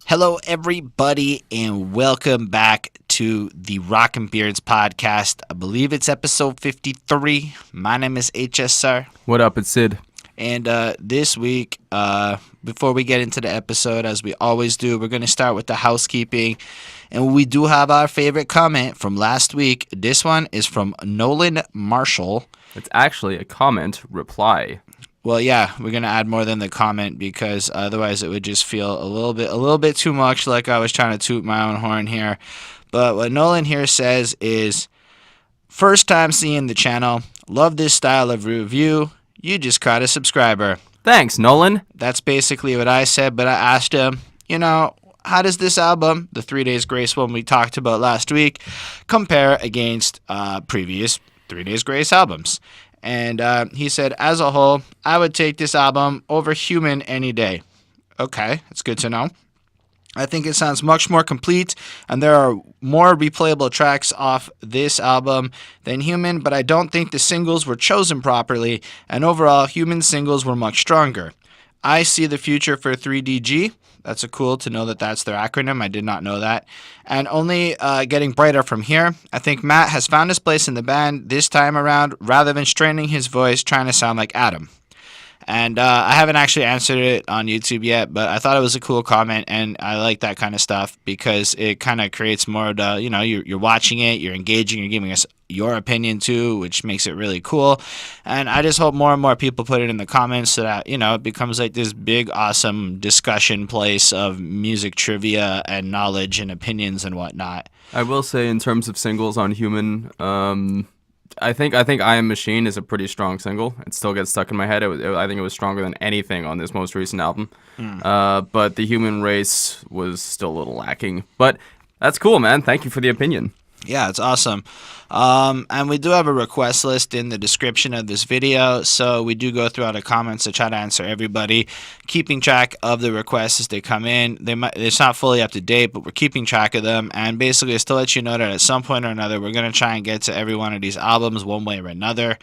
Hello, everybody, and welcome back to the Rockin' Beards podcast. I believe it's episode 53. My name is HSR. What up, it's Syd. And this week, before we get into the episode, as we always do, we're going to start with the housekeeping. And we do have our favorite comment from last week. This one is from Nolan Marshall. It's actually a comment reply. Well, yeah, we're gonna add more than the comment because otherwise it would just feel a little bit too much like I was trying to toot my own horn here. But what Nolan here says is, first time seeing the channel, love this style of review. You just caught a subscriber. Thanks, Nolan. That's basically what I said, but I asked him, how does this album, the 3 Days Grace one we talked about last week, compare against previous 3 Days Grace albums? And he said, as a whole, I would take this album over Human any day. Okay, that's good to know. I think it sounds much more complete, and there are more replayable tracks off this album than Human, but I don't think the singles were chosen properly, and overall, Human singles were much stronger. I see the future for 3DG. That's cool to know that that's their acronym. I did not know that. And only getting brighter from here. I think Matt has found his place in the band this time around rather than straining his voice trying to sound like Adam. And I haven't actually answered it on YouTube yet, but I thought it was a cool comment, and I like that kind of stuff because it kind of creates more of the, you're watching it, you're engaging, you're giving us your opinion too, which makes it really cool. And I just hope more and more people put it in the comments so that, it becomes like this big, awesome discussion place of music trivia and knowledge and opinions and whatnot. I will say, in terms of singles on Human, I think I Am Machine is a pretty strong single. It still gets stuck in my head. I think it was stronger than anything on this most recent album. But The Human Race was still a little lacking. But that's cool, man. Thank you for the opinion. Yeah, it's awesome. And we do have a request list in the description of this video, so we do go through all the comments to try to answer everybody, keeping track of the requests as they come in. It's not fully up to date, but we're keeping track of them, and basically just to let you know that at some point or another, we're going to try and get to every one of these albums one way or another.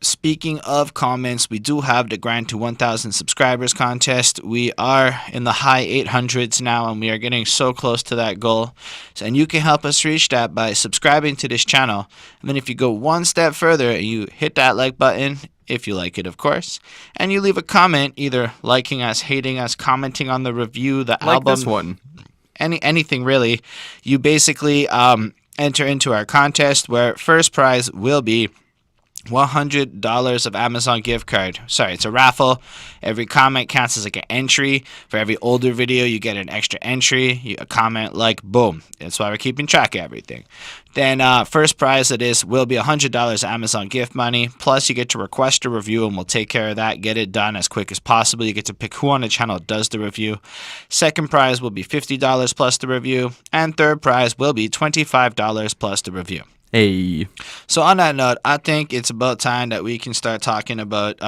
Speaking of comments, we do have the Grind to 1,000 subscribers contest. We are in the high 800s now, and we are getting so close to that goal. And you can help us reach that by subscribing to this channel. And then if you go one step further and you hit that like button, if you like it, of course, and you leave a comment, either liking us, hating us, commenting on the review, the like album, this one, anything really, you basically enter into our contest where first prize will be $100 of Amazon gift card. Sorry, it's a raffle. Every comment counts as like an entry. For every older video, you get an extra entry. A comment like, boom. That's why we're keeping track of everything. Then first prize of this will be $100 Amazon gift money. Plus, you get to request a review, and we'll take care of that. Get it done as quick as possible. You get to pick who on the channel does the review. Second prize will be $50 plus the review. And third prize will be $25 plus the review. Hey. So on that note, I think it's about time that we can start talking about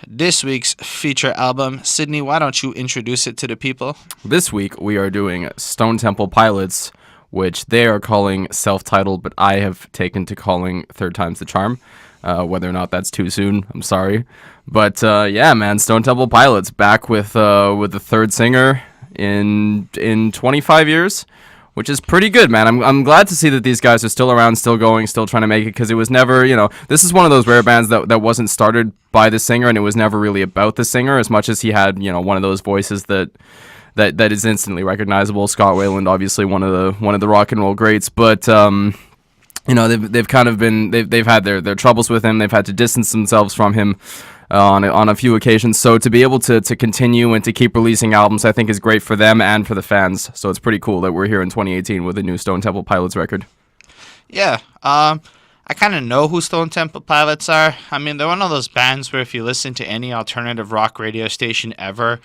this week's feature album. Sydney, why don't you introduce it to the people? This week we are doing Stone Temple Pilots, which they are calling self-titled, but I have taken to calling Third Time's the Charm. Whether or not that's too soon, I'm sorry. But yeah, man, Stone Temple Pilots back with the third singer in 25 years. Which is pretty good, man. I'm glad to see that these guys are still around, still going, still trying to make it, because it was never, this is one of those rare bands that wasn't started by the singer, and it was never really about the singer, as much as he had, one of those voices that is instantly recognizable. Scott Weiland, obviously one of the rock and roll greats, but they've kind of been they've had their troubles with him. They've had to distance themselves from him on a few occasions. So to be able to continue and to keep releasing albums, I think is great for them and for the fans. So it's pretty cool that we're here in 2018 with a new Stone Temple Pilots record. Yeah, I kind of know who Stone Temple Pilots are. I mean, they're one of those bands where if you listen to any alternative rock radio station ever,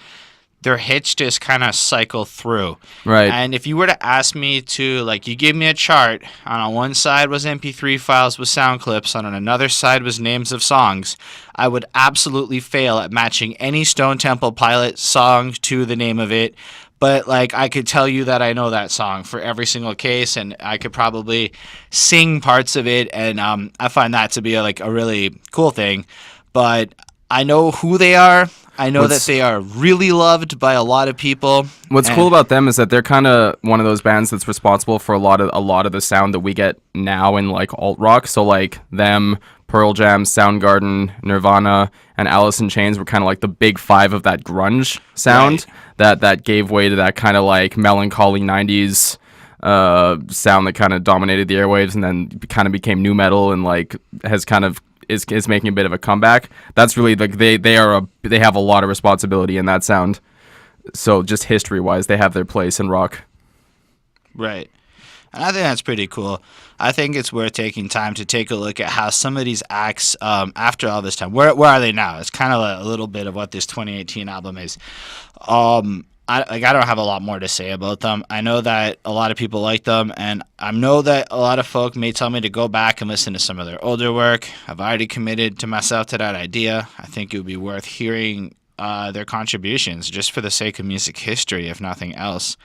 their hits just kind of cycle through. Right. And if you were to ask me to, you gave me a chart, on one side was MP3 files with sound clips, on another side was names of songs, I would absolutely fail at matching any Stone Temple Pilot song to the name of it. But, I could tell you that I know that song for every single case, and I could probably sing parts of it, and I find that to be a really cool thing. But I know who they are. I know that they are really loved by a lot of people. What's cool about them is that they're kind of one of those bands that's responsible for a lot of the sound that we get now in like alt rock. So like them, Pearl Jam, Soundgarden, Nirvana, and Alice in Chains were kind of like the big five of that grunge sound that gave way to that kind of like melancholy 90s sound that kind of dominated the airwaves, and then kind of became nu metal and like has kind of is making a bit of a comeback. That's really like they have a lot of responsibility in that sound. So just history wise, they have their place in rock. Right. And I think that's pretty cool. I think it's worth taking time to take a look at how some of these acts, after all this time, where are they now? It's kind of a little bit of what this 2018 album is. I don't have a lot more to say about them. I know that a lot of people like them, and I know that a lot of folk may tell me to go back and listen to some of their older work. I've already committed to myself to that idea. I think it would be worth hearing their contributions just for the sake of music history, if nothing else.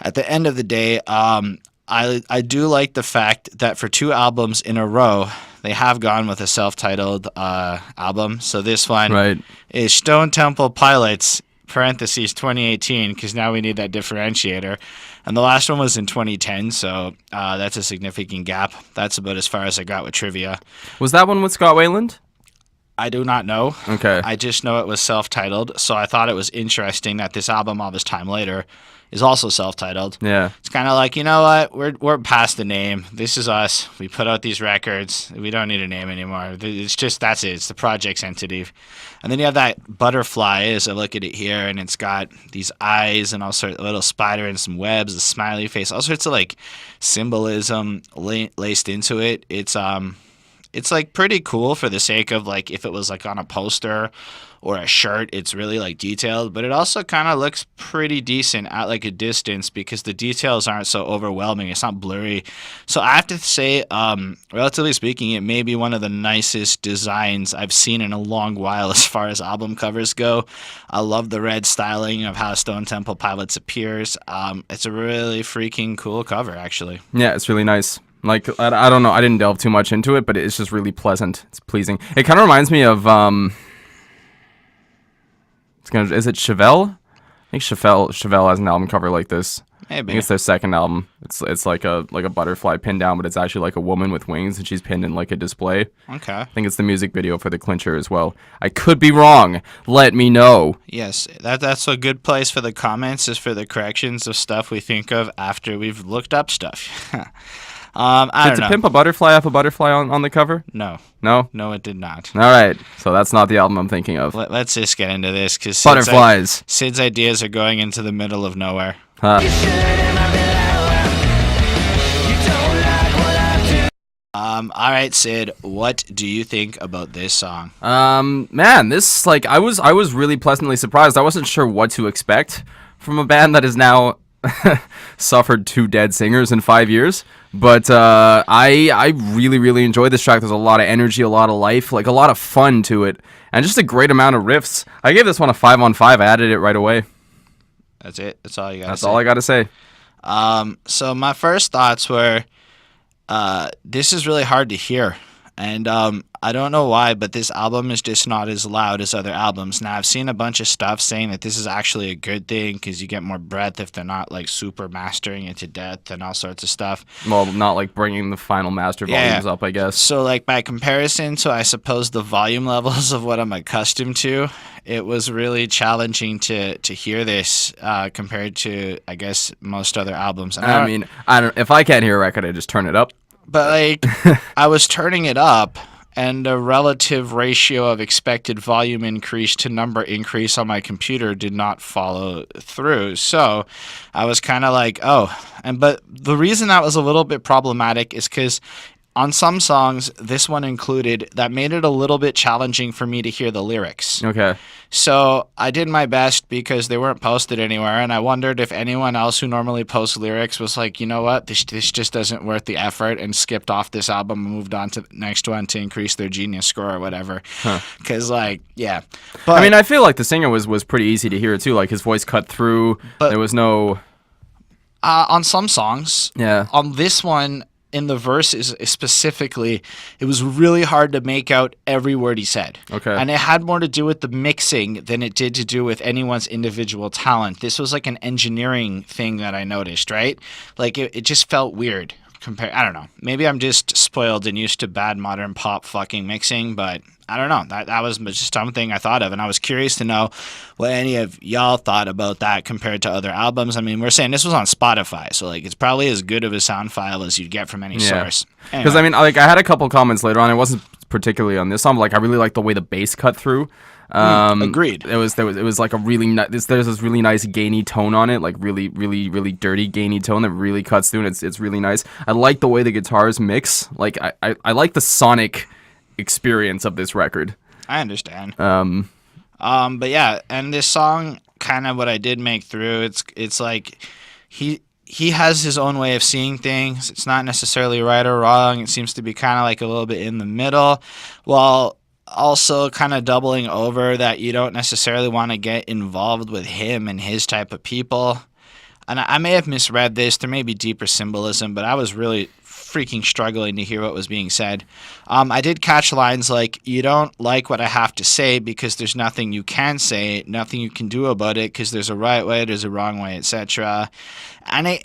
At the end of the day, I do like the fact that for 2 albums in a row, they have gone with a self-titled album. So this one is Stone Temple Pilots, parentheses 2018, because now we need that differentiator. And the last one was in 2010, so that's a significant gap. That's about as far as I got with trivia. Was that one with Scott Weiland? I do not know. Okay. I just know it was self-titled, so I thought it was interesting that this album all this time later is also self-titled. Yeah. It's kind of like, you know what? We're past the name. This is us. We put out these records. We don't need a name anymore. It's just, that's it. It's the project's entity. And then you have that butterfly as I look at it here, and it's got these eyes and all sorts of little spider and some webs, a smiley face, all sorts of like symbolism laced into it. It's like pretty cool for the sake of like if it was like on a poster or a shirt, it's really like detailed, but it also kind of looks pretty decent at like a distance because the details aren't so overwhelming. It's not blurry. So I have to say, relatively speaking, it may be one of the nicest designs I've seen in a long while as far as album covers go. I love the red styling of how Stone Temple Pilots appears. It's a really freaking cool cover, actually. Yeah, it's really nice. Like, I don't know, I didn't delve too much into it, but it's just really pleasant. It's pleasing. It kind of reminds me of, is it Chevelle? I think Chevelle has an album cover like this. Maybe. I think it's their second album. It's like a butterfly pinned down, but it's actually like a woman with wings, and she's pinned in like a display. Okay. I think it's the music video for The Clincher as well. I could be wrong. Let me know. Yes, that's a good place for the comments, is for the corrections of stuff we think of after we've looked up stuff. I don't know. Did Pimp a Butterfly have a butterfly on the cover? No. No? No, it did not. All right. So that's not the album I'm thinking of. Let's just get into this, because Butterflies. Syd's ideas are going into the middle of nowhere. Huh. All right, Syd, what do you think about this song? Man, this, like, I was really pleasantly surprised. I wasn't sure what to expect from a band that has now suffered 2 dead singers in 5 years. But I really, really enjoyed this track. There's a lot of energy, a lot of life, like a lot of fun to it, and just a great amount of riffs. I gave this one a 5 on 5. I added it right away. That's it? That's all you got to say? That's all I got to say. So my first thoughts were, this is really hard to hear. And I don't know why, but this album is just not as loud as other albums. Now, I've seen a bunch of stuff saying that this is actually a good thing because you get more breadth if they're not like super mastering it to death and all sorts of stuff. Well, not like bringing the final master volumes up, I guess. So like by comparison to, I suppose, the volume levels of what I'm accustomed to, it was really challenging to hear this compared to, I guess, most other albums. And I mean, if I can't hear a record, I just turn it up. But, like, I was turning it up, and the relative ratio of expected volume increase to number increase on my computer did not follow through. So I was kind of like, but the reason that was a little bit problematic is because on some songs, this one included, that made it a little bit challenging for me to hear the lyrics. Okay. So I did my best because they weren't posted anywhere, and I wondered if anyone else who normally posts lyrics was like, you know what, this just isn't worth the effort, and skipped off this album and moved on to the next one to increase their Genius score or whatever. Because, But I mean, I feel like the singer was pretty easy to hear, too. Like, his voice cut through. There was no... on some songs. Yeah. On this one... in the verses specifically, it was really hard to make out every word he said. Okay. And it had more to do with the mixing than it did to do with anyone's individual talent. This was like an engineering thing that I noticed, right? Like it just felt weird. I don't know. Maybe I'm just spoiled and used to bad modern pop fucking mixing, but I don't know. That was just something I thought of, and I was curious to know what any of y'all thought about that compared to other albums. I mean, we're saying this was on Spotify, so like it's probably as good of a sound file as you'd get from any source. Because Anyway. I mean, like I had a couple comments later on. It wasn't particularly on this song. But, like I really liked the way the bass cut through. Agreed. It was like a really there's this really nice gainy tone on it, like really dirty gainy tone that really cuts through, and it's really nice. I like the way the guitars mix. Like I like the sonic experience of this record. I understand. But yeah, and this song, kind of what I did make through, it's like he has his own way of seeing things. It's not necessarily right or wrong. It seems to be kind of like a little bit in the middle, while also kind of doubling over that you don't necessarily want to get involved with him and his type of people. And I may have misread this. There may be deeper symbolism, but I was really freaking struggling to hear what was being said. I did catch lines like, you don't like what I have to say because there's nothing you can say, nothing you can do about it because there's a right way, there's a wrong way, etc. And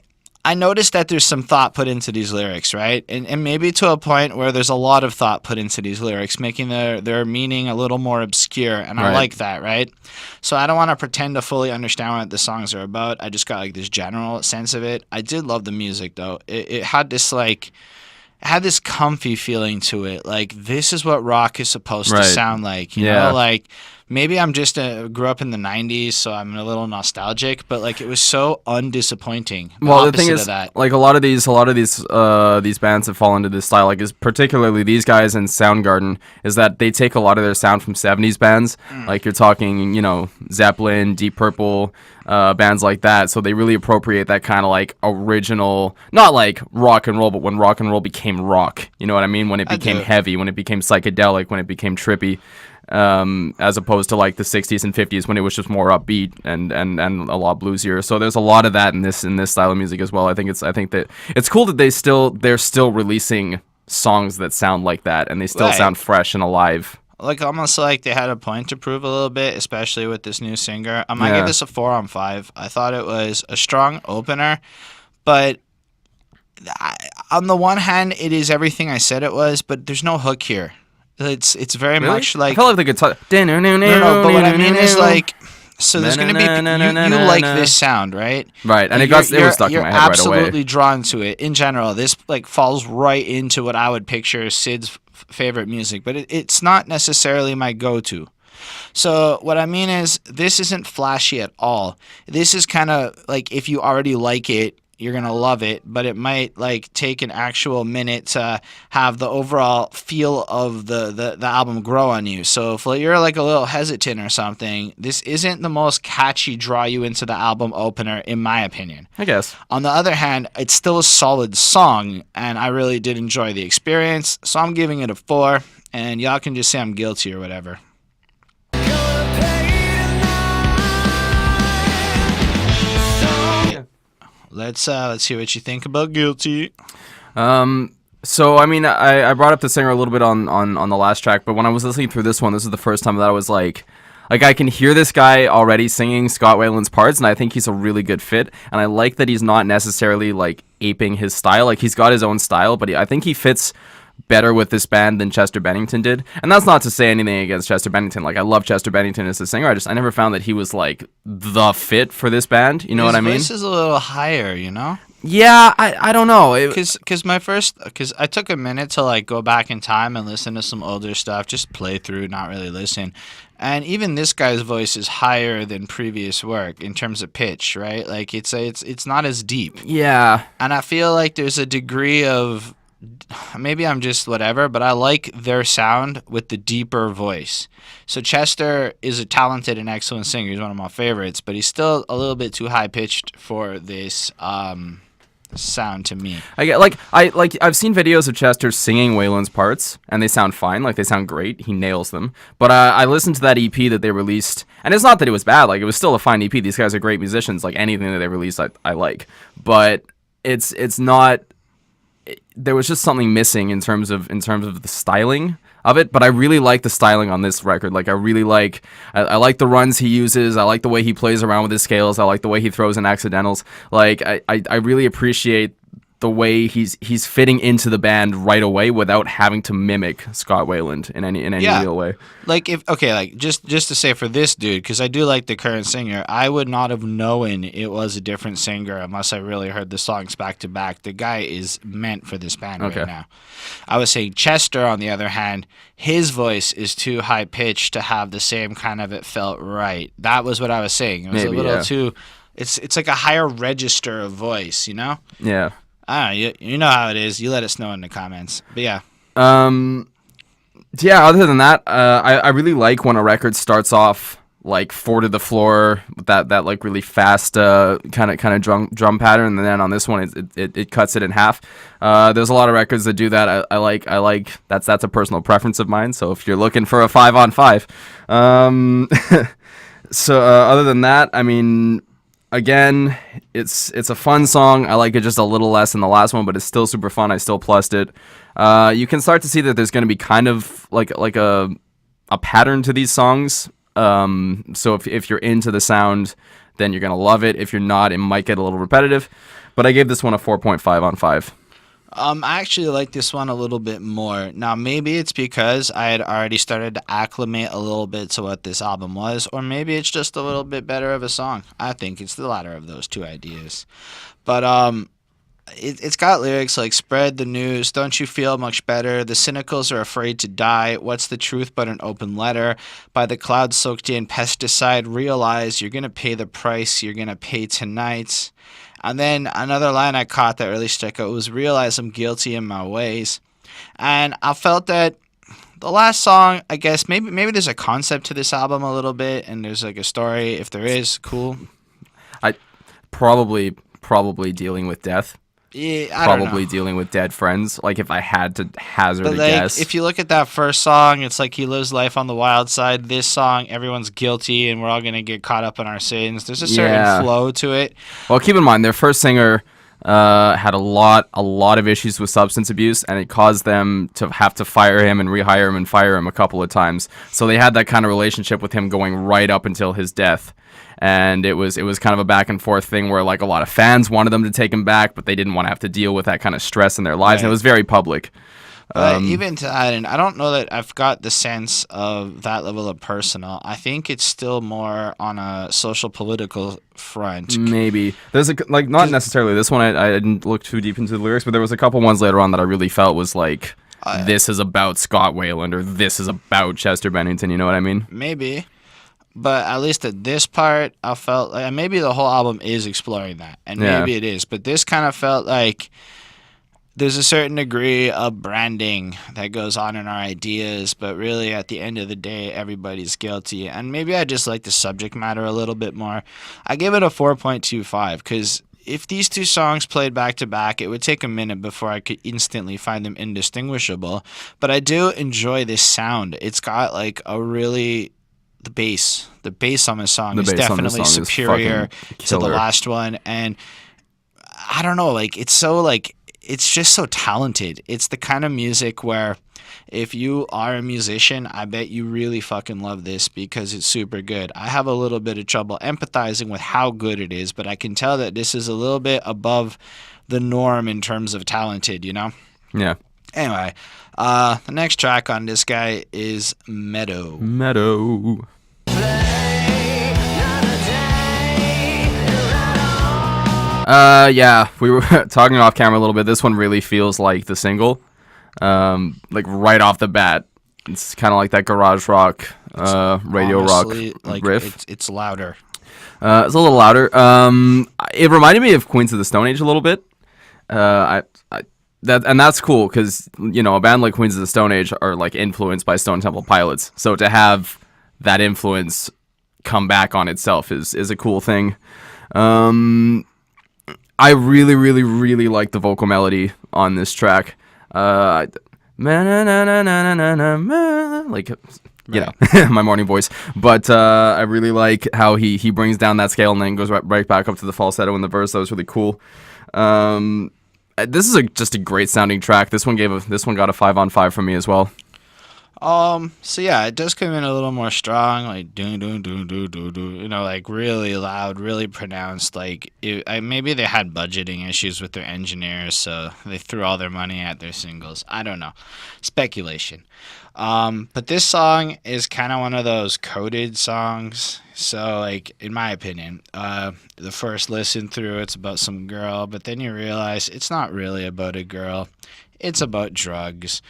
I noticed that there's some thought put into these lyrics, right? And maybe to a point where there's a lot of thought put into these lyrics, making their meaning a little more obscure. And I like that, right? So I don't want to pretend to fully understand what the songs are about. I just got like this general sense of it. I did love the music, though. It had this this comfy feeling to it. Like, this is what rock is supposed to sound like. You know, like maybe I'm just grew up in the 90s, so I'm a little nostalgic, but like it was so undisappointing. Well, the thing is, like a lot of these bands that fall into this style, like is particularly these guys in Soundgarden, is that they take a lot of their sound from 70s bands. Like you're talking, you know, Zeppelin, Deep Purple, bands like that. So they really appropriate that kind of like original, not like rock and roll, but when rock and roll became rock, you know what I mean? When it became heavy, when it became psychedelic, when it became trippy. As opposed to like the 60s and 50s when it was just more upbeat and a lot bluesier. So there's a lot of that in this style of music as well. I think that it's cool that they're still releasing songs that sound like that and they still sound fresh and alive. Like almost like they had a point to prove a little bit, especially with this new singer. I might give this a 4 on 5. I thought it was a strong opener, but on the one hand, it is everything I said it was, but there's no hook here. It's very much like... I felt like the guitar... No, but what I mean is like... So there's going to be... You like this sound, right? Right, and it was stuck in my head right away. You're absolutely drawn to it. In general, this like falls right into what I would picture Syd's favorite music, but it's not necessarily my go-to. So what I mean is this isn't flashy at all. This is kind of like if you already like it, you're going to love it, but it might like take an actual minute to have the overall feel of the album grow on you. So if you're like a little hesitant or something, this isn't the most catchy draw you into the album opener, in my opinion. I guess. On the other hand, it's still a solid song, and I really did enjoy the experience, so I'm giving it a 4, and y'all can just say I'm guilty or whatever. Let's hear what you think about Guilty. So I mean, I brought up the singer a little bit on the last track, but when I was listening through this one, this is the first time that I was like I can hear this guy already singing Scott Weiland's parts, and I think he's a really good fit. And I like that he's not necessarily like aping his style. Like he's got his own style, but I think he fits better with this band than Chester Bennington did. And that's not to say anything against Chester Bennington. Like I love Chester Bennington as a singer. I never found that he was like the fit for this band. You know what I mean? His voice is a little higher, you know? Yeah, I don't know. Because I took a minute to like go back in time and listen to some older stuff, just play through, not really listen. And even this guy's voice is higher than previous work in terms of pitch, right? Like it's not as deep. Yeah. And I feel like there's a degree of, maybe I'm just whatever, but I like their sound with the deeper voice. So Chester is a talented and excellent singer. He's one of my favorites, but he's still a little bit too high pitched for this sound to me. I've seen videos of Chester singing Weiland's parts, and they sound fine. Like they sound great. He nails them. But I listened to that EP that they released, and it's not that it was bad. Like it was still a fine EP. These guys are great musicians. Like anything that they release, I like. But it's not there was just something missing in terms of the styling of it. But I really like the styling on this record. Like I really like I like the runs he uses. I like the way he plays around with his scales. I like the way he throws in accidentals. Like I really appreciate the way he's fitting into the band right away without having to mimic Scott Weiland in any real way. Like just to say for this dude, because I do like the current singer, I would not have known it was a different singer unless I really heard the songs back to back. The guy is meant for this band right now. I was saying Chester, on the other hand, his voice is too high pitched to have the same kind of it felt right. That was what I was saying. It was a little too. It's like a higher register of voice, you know? Yeah. I don't know, you know how it is. You let us know in the comments. But yeah. Yeah, other than that, I really like when a record starts off like 4 to the floor with that like really fast kind of drum pattern, and then on this one it cuts it in half. There's a lot of records that do that. I like that's a personal preference of mine. So if you're looking for a 5-on-5, so other than that, I mean, again, it's a fun song. I like it just a little less than the last one, but it's still super fun. I still plussed it. You can start to see that there's going to be kind of like a pattern to these songs. So if you're into the sound, then you're going to love it. If you're not, it might get a little repetitive. But I gave this one a 4.5 on 5. I actually like this one a little bit more. Now, maybe it's because I had already started to acclimate a little bit to what this album was, or maybe it's just a little bit better of a song. I think it's the latter of those two ideas. But it's got lyrics like "Spread the news, don't you feel much better? The cynicals are afraid to die. What's the truth but an open letter? By the clouds soaked in pesticide, realize you're going to pay the price you're going to pay tonight." And then another line I caught that really stuck out was "Realize I'm guilty in my ways." And I felt that the last song, I guess, maybe there's a concept to this album a little bit, and there's like a story. If there is, cool. I probably dealing with death. Yeah, I don't know. Dealing with dead friends. Like if I had to hazard a guess. If you look at that first song, it's like he lives life on the wild side. This song, everyone's guilty and we're all going to get caught up in our sins. There's a certain flow to it. Well, keep in mind, their first singer had a lot of issues with substance abuse, and it caused them to have to fire him and rehire him and fire him a couple of times. So they had that kind of relationship with him going right up until his death. And it was kind of a back and forth thing where like a lot of fans wanted them to take him back, but they didn't want to have to deal with that kind of stress in their lives. Right. And it was very public. But even to that, and I don't know that I've got the sense of that level of personal. I think it's still more on a social political front. Maybe there's not necessarily this one. I didn't look too deep into the lyrics, but there was a couple ones later on that I really felt was like this is about Scott Weiland or this is about Chester Bennington. You know what I mean? Maybe. But at least at this part, I felt like maybe the whole album is exploring that, and maybe it is. But this kind of felt like there's a certain degree of branding that goes on in our ideas, but really at the end of the day, everybody's guilty. And maybe I just like the subject matter a little bit more. I give it a 4.25 because if these two songs played back to back, it would take a minute before I could instantly find them indistinguishable. But I do enjoy this sound. It's got like a really... The bass on this song is definitely superior to the last one, and I don't know, like it's just so talented. It's the kind of music where if you are a musician, I bet you really fucking love this because it's super good. I have a little bit of trouble empathizing with how good it is, but I can tell that this is a little bit above the norm in terms of talented, you know? Yeah. Anyway, the next track on this guy is Meadow. Yeah, we were talking off camera a little bit. This one really feels like the single, like right off the bat. It's kind of like that garage rock, radio honestly, rock like riff. It's louder. It's a little louder. It reminded me of Queens of the Stone Age a little bit. That's cool because you know a band like Queens of the Stone Age are like influenced by Stone Temple Pilots. So to have that influence come back on itself is a cool thing. I really, really, really like the vocal melody on this track. Like, you know, my morning voice. But I really like how he brings down that scale and then goes right back up to the falsetto in the verse. That was really cool. This is just a great sounding track. This one got a 5 on 5 from me as well. So yeah, it does come in a little more strong, like do do do do do do, like really loud, really pronounced. Like maybe they had budgeting issues with their engineers, so they threw all their money at their singles. I don't know, speculation. But this song is kind of one of those coded songs. So like in my opinion, the first listen through, it's about some girl, but then you realize it's not really about a girl. It's about drugs.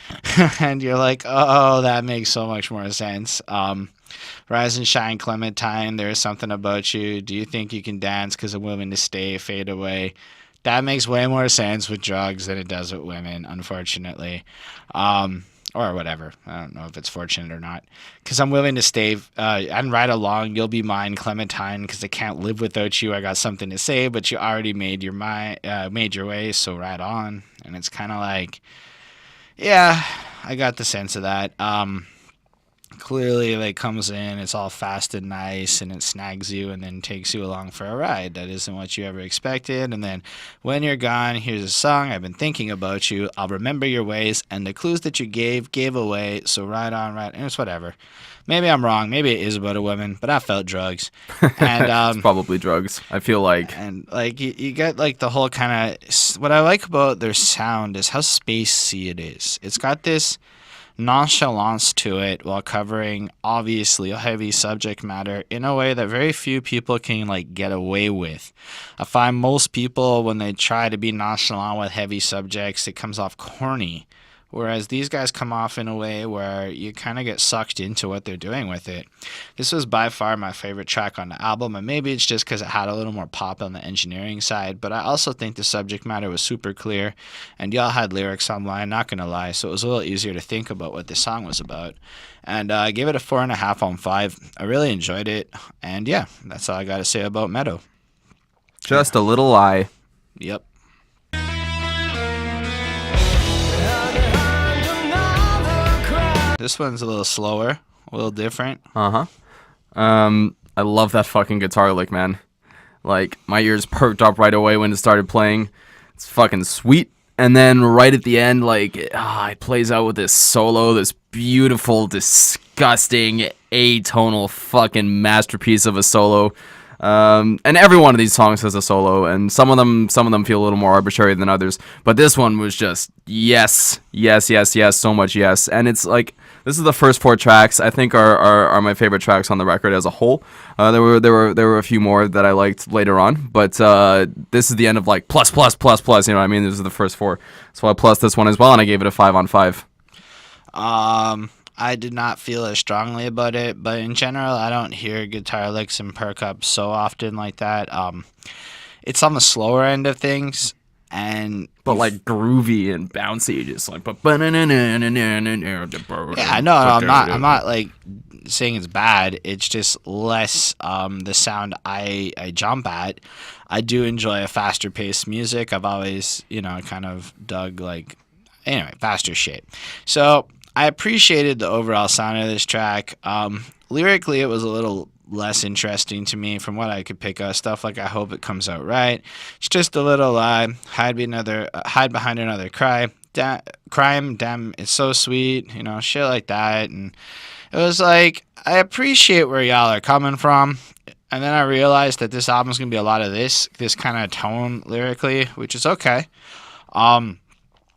And you're like, oh, that makes so much more sense. Rise and shine, Clementine, there's something about you. Do you think you can dance because I'm willing to stay, fade away? That makes way more sense with drugs than it does with women, unfortunately. Or whatever. I don't know if it's fortunate or not. Because I'm willing to stay and ride along. You'll be mine, Clementine, because I can't live without you. I got something to say, but you already made your way, so ride on. And it's kind of like, yeah, I got the sense of that. Clearly, like, comes in, it's all fast and nice, and it snags you and then takes you along for a ride. That isn't what you ever expected. And then when you're gone, here's a song. I've been thinking about you. I'll remember your ways, and the clues that you gave away. So ride on, ride. And it's whatever. Maybe I'm wrong. Maybe it is about a woman, but I felt drugs. And it's probably drugs, I feel like. And like you get like the whole kind of, what I like about their sound is how spacey it is. It's got this nonchalance to it while covering obviously a heavy subject matter in a way that very few people can like get away with. I find most people, when they try to be nonchalant with heavy subjects, it comes off corny. Whereas these guys come off in a way where you kind of get sucked into what they're doing with it. This was by far my favorite track on the album, and maybe it's just because it had a little more pop on the engineering side, but I also think the subject matter was super clear, and y'all had lyrics online, not going to lie, so it was a little easier to think about what this song was about. And I gave it a 4.5 on 5. I really enjoyed it, and yeah, that's all I got to say about Meadow. Just a little lie. Yep. This one's a little slower, a little different. I love that fucking guitar lick, man. Like, my ears perked up right away when it started playing. It's fucking sweet. And then right at the end, like, it plays out with this solo, this beautiful, disgusting, atonal fucking masterpiece of a solo. And every one of these songs has a solo, and some of them feel a little more arbitrary than others. But this one was just yes, so much yes. And it's like, this is the first 4 tracks I think are my favorite tracks on the record as a whole. There were a few more that I liked later on, but this is the end of like plus. You know what I mean? This is the first 4, so I plus this one as well, and I gave it a 5 on 5. I did not feel as strongly about it, but in general, I don't hear guitar licks and perk up so often like that. It's on the slower end of things, but like groovy and bouncy, just like. Yeah, no, I'm not like saying it's bad. It's just less the sound I jump at. I do enjoy a faster paced music. I've always, kind of dug faster shit. So I appreciated the overall sound of this track. Lyrically, it was a little less interesting to me from what I could pick up. Stuff like I hope it comes out right. It's just a little hide behind another crime. Damn, it's so sweet. Shit like that. And it was like, I appreciate where y'all are coming from. And then I realized that this album's going to be a lot of this kind of tone lyrically, which is okay.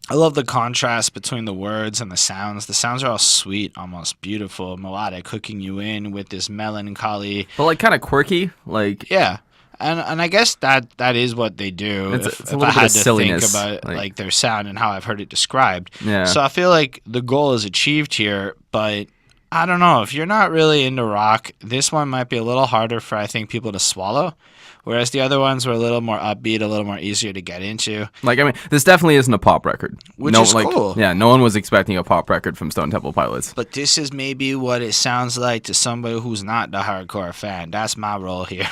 I love the contrast between the words and the sounds. The sounds are all sweet, almost beautiful, melodic, hooking you in with this melancholy. But like kind of quirky, like. Yeah, and I guess that is what they do. It's a little bit of silliness. Think about like their sound and how I've heard it described. Yeah. So I feel like the goal is achieved here, but I don't know. If you're not really into rock, this one might be a little harder for, I think, people to swallow. Whereas the other ones were a little more upbeat, a little more easier to get into. Like, I mean, this definitely isn't a pop record. Which is cool. Yeah, no one was expecting a pop record from Stone Temple Pilots. But this is maybe what it sounds like to somebody who's not the hardcore fan. That's my role here.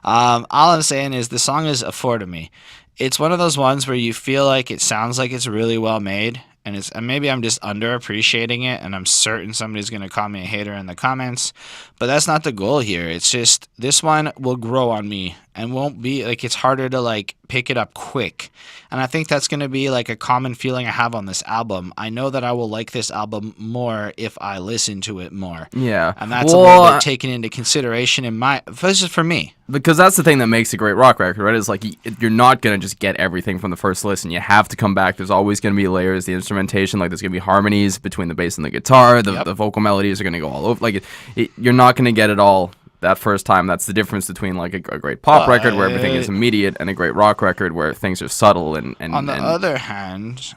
All I'm saying is the song is a 4 to me. It's one of those ones where you feel like it sounds like it's really well made. And maybe I'm just underappreciating it, and I'm certain somebody's going to call me a hater in the comments. But that's not the goal here. It's just this one will grow on me and won't be like, it's harder to like pick it up quick. And I think that's going to be like a common feeling I have on this album. I know that I will like this album more if I listen to it more. Yeah. And that's a little bit taken into consideration in my, this is for me. Because that's the thing that makes a great rock record, right? Is like you're not going to just get everything from the first listen. You have to come back. There's always going to be layers, the instrumentation, like there's going to be harmonies between the bass and the guitar. The vocal melodies are going to go all over. Like you're not going to get it all that first time. That's the difference between like a great pop record where everything is immediate and a great rock record where things are subtle. And on the other hand,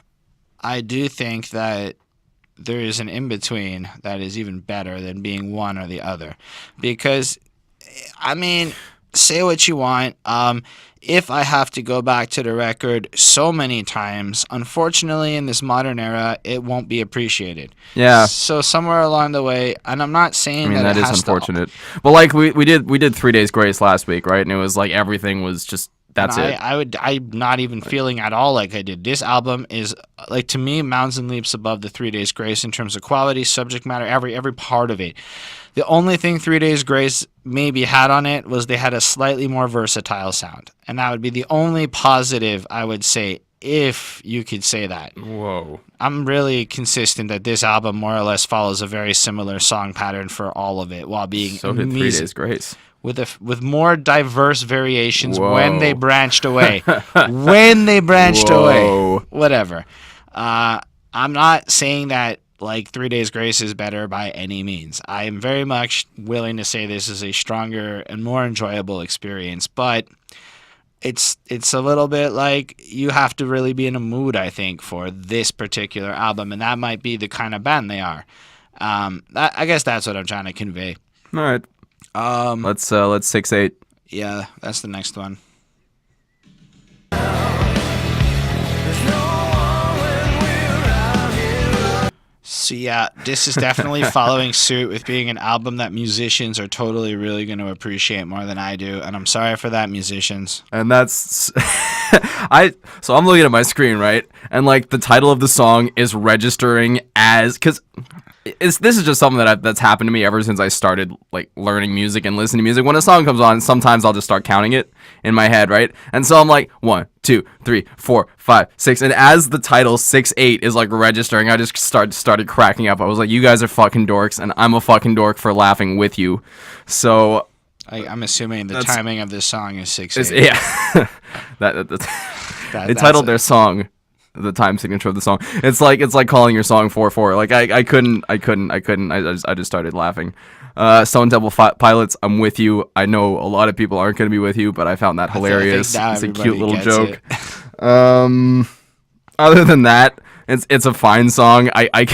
I do think that there is an in-between that is even better than being one or the other. Because, I mean, say what you want. If I have to go back to the record so many times, unfortunately, in this modern era, it won't be appreciated. Yeah. So somewhere along the way, and I'm not saying that it is has unfortunate. But like we did 3 Days Grace last week, right? And it was like everything was just that's it. I'm not even feeling at all like I did. This album is like, to me, mounds and leaps above the 3 Days Grace in terms of quality, subject matter, every part of it. The only thing 3 Days Grace maybe had on it was they had a slightly more versatile sound. And that would be the only positive I would say, if you could say that. Whoa. I'm really consistent that this album more or less follows a very similar song pattern for all of it, while being so did 3 Days Grace. With more diverse variations. Whoa. When they branched away. Whatever. I'm not saying that like 3 Days Grace is better by any means. I am very much willing to say this is a stronger and more enjoyable experience, but it's a little bit like you have to really be in a mood, I think, for this particular album, and that might be the kind of band they are. I guess that's what I'm trying to convey. All right. Let's 6-8. Yeah, that's the next one. So yeah, this is definitely following suit with being an album that musicians are totally really going to appreciate more than I do, and I'm sorry for that, musicians. And that's so I'm looking at my screen, right? And like the title of the song is registering as, cuz this is just something that's happened to me ever since I started like learning music and listening to music. When a song comes on, sometimes I'll just start counting it in my head, right? And so I'm like 1, 2, 3, 4, 5, 6, and as the title 6-8 is like registering, I just started cracking up. I was like, you guys are fucking dorks, and I'm a fucking dork for laughing with you. So I'm assuming the timing of this song is 6-8. Yeah, they titled their song the time signature of the song. It's like calling your song 4/4. Like I couldn't. I just started laughing. Stone Temple Pilots, I'm with you. I know a lot of people aren't going to be with you, but I found that hilarious. It's a cute little joke. Other than that, it's a fine song. I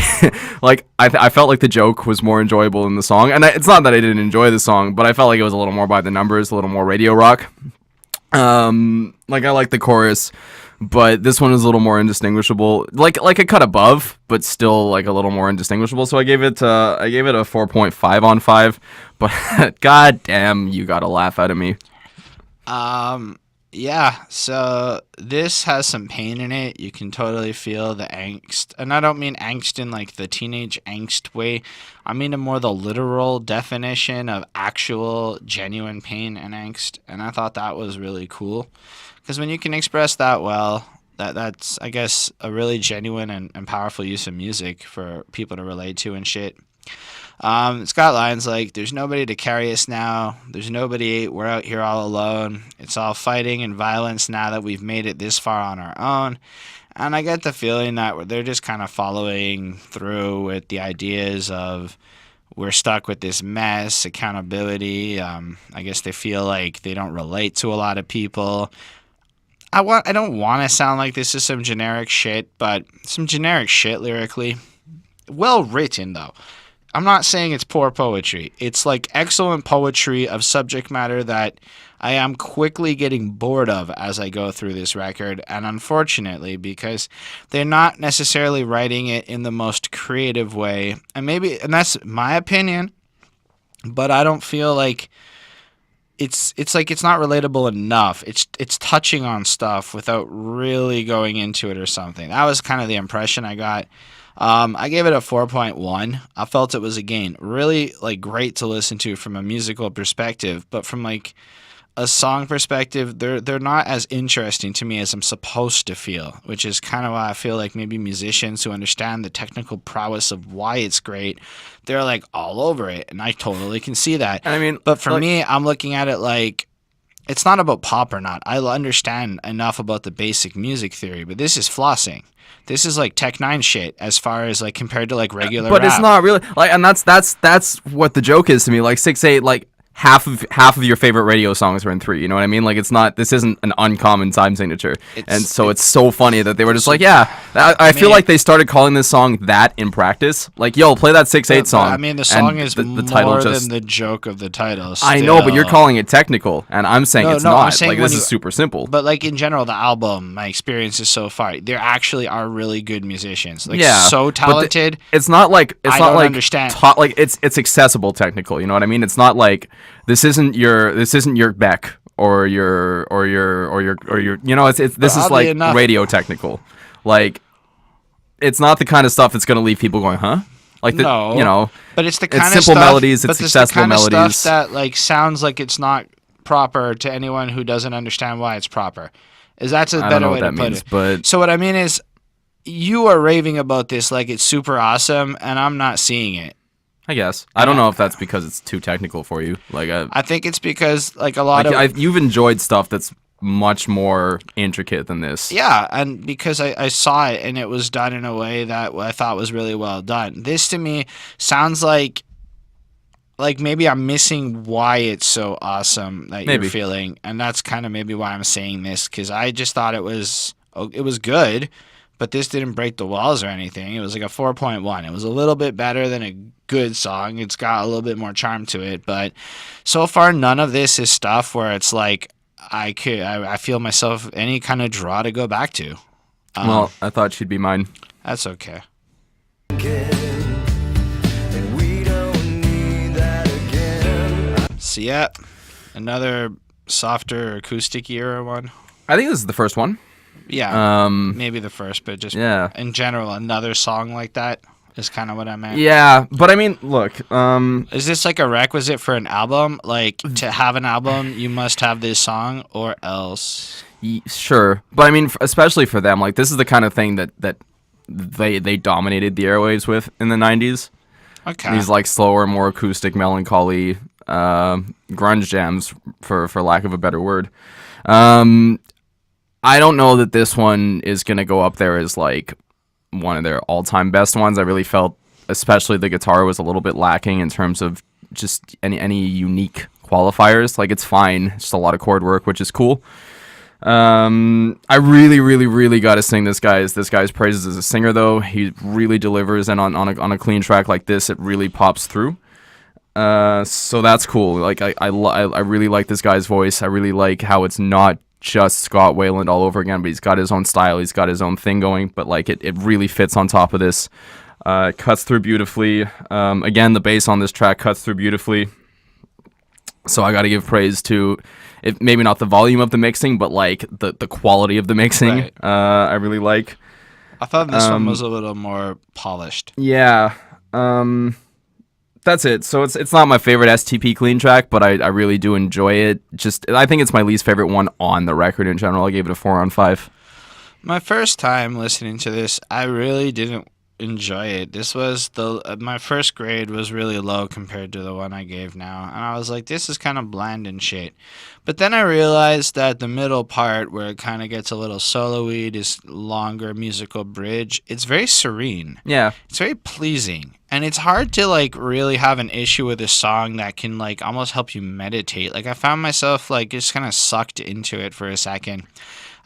felt like the joke was more enjoyable in the song, and it's not that I didn't enjoy the song, but I felt like it was a little more by the numbers, a little more radio rock. I like the chorus, but this one is a little more indistinguishable. Like a cut above, but still like a little more indistinguishable. So I gave it a 4.5 on 5. But god damn, you got a laugh out of me. Yeah, so this has some pain in it. You can totally feel the angst. And I don't mean angst in like the teenage angst way. I mean a more the literal definition of actual genuine pain and angst. And I thought that was really cool. Because when you can express that well, that's, I guess, a really genuine and powerful use of music for people to relate to and shit. It's got lines like, there's nobody to carry us now, there's nobody, we're out here all alone, it's all fighting and violence now that we've made it this far on our own. And I get the feeling that they're just kind of following through with the ideas of we're stuck with this mess, accountability. I guess they feel like they don't relate to a lot of people. I don't want to sound like this is some generic shit, but some generic shit lyrically. Well written, though. I'm not saying it's poor poetry. It's like excellent poetry of subject matter that I am quickly getting bored of as I go through this record. And unfortunately, because they're not necessarily writing it in the most creative way. And that's my opinion, but I don't feel like it's like it's not relatable enough. It's touching on stuff without really going into it or something. That was kind of the impression I got. I gave it a 4.1. I felt it was, again, really like great to listen to from a musical perspective, but from like a song perspective, they're not as interesting to me as I'm supposed to feel, which is kind of why I feel like maybe musicians who understand the technical prowess of why it's great, they're like all over it, and I totally can see that. And I mean, but for like- me, I'm looking at it like it's not about pop or not. I understand enough about the basic music theory, but this is flossing. This is like Tech Nine shit as far as like compared to like regular But rap. it's not really like, and that's what the joke is to me. Like 6-8, like half of your favorite radio songs are in 3. You know what I mean? Like this isn't an uncommon time signature, and so it's so funny that they were just like, yeah. I feel like they started calling this song that in practice. Like, yo, play that 6-8 song. I mean, the song is the more title just, than the joke of the title. I know, but you're calling it technical, and I'm saying it's not. I'm saying like, this is super simple. But like in general, the album, my experiences so far, there actually are really good musicians. Like Yeah, so but talented. it's not like I don't understand. Like it's accessible technical. You know what I mean? It's not like this isn't your Beck or your you know, this is like enough, radio technical. Like, it's not the kind of stuff that's gonna leave people going, huh? Like, No. you know, But it's the it's kind of simple stuff, melodies, it's but it's accessible the kind of melodies. stuff that like sounds like it's not proper to anyone who doesn't understand why it's proper. That's a I don't better know way what to that put means, it. but So what I mean is, you are raving about this like it's super awesome, and I'm not seeing it. I guess I don't know if that's because it's too technical for you. Like, I think it's because like a lot of you've enjoyed stuff that's much more intricate than this. yeah, and because I saw it and it was done in a way that I thought was really well done. This to me sounds like maybe I'm missing why it's so awesome that Maybe. you're feeling, and that's kind of maybe why I'm saying this, because I just thought it was good, but this didn't break the walls or anything. It was like a 4.1. It was a little bit better than a good song. It's got a little bit more charm to it, but so far none of this is stuff where it's like I feel myself any kind of draw to go back to. Well, I thought she'd be mine. That's okay. So yeah, another softer acoustic era one. I think this is the first one. Yeah, maybe the first, but just Yeah. in general, another song like that is kind of what I meant. Yeah, but I mean, look, Is this like a requisite for an album? Like, to have an album, you must have this song, or else. sure, but I mean, especially for them, like, this is the kind of thing that they dominated the airwaves with in the 90s. Okay. These like slower, more acoustic, melancholy grunge jams, for lack of a better word. I don't know that this one is gonna go up there as like one of their all-time best ones. I really felt, especially the guitar was a little bit lacking in terms of just any unique qualifiers. Like, it's fine, it's just a lot of chord work, which is cool. I really, really, really got to sing this guy's praises as a singer, though. He really delivers, and on a clean track like this, it really pops through. So that's cool. Like, I really like this guy's voice. I really like how it's not just Scott Weiland all over again, but he's got his own style. He's got his own thing going, but like it really fits on top of this. It cuts through beautifully. Again, the bass on this track cuts through beautifully. So I got to give praise to, maybe not the volume of the mixing, but like the quality of the mixing. Right. I really like. I thought this one was a little more polished. Yeah. That's it. So it's not my favorite STP clean track, but I really do enjoy it. Just, I think it's my least favorite one on the record in general. I gave it a 4 on 5. My first time listening to this, I really didn't enjoy it. This was my first grade was really low compared to the one I gave now, and I was like, this is kind of bland and shit. But then I realized that the middle part, where it kind of gets a little solo-y, this longer musical bridge, it's very serene. Yeah. It's very pleasing, and it's hard to like really have an issue with a song that can like almost help you meditate. Like, I found myself like just kind of sucked into it for a second.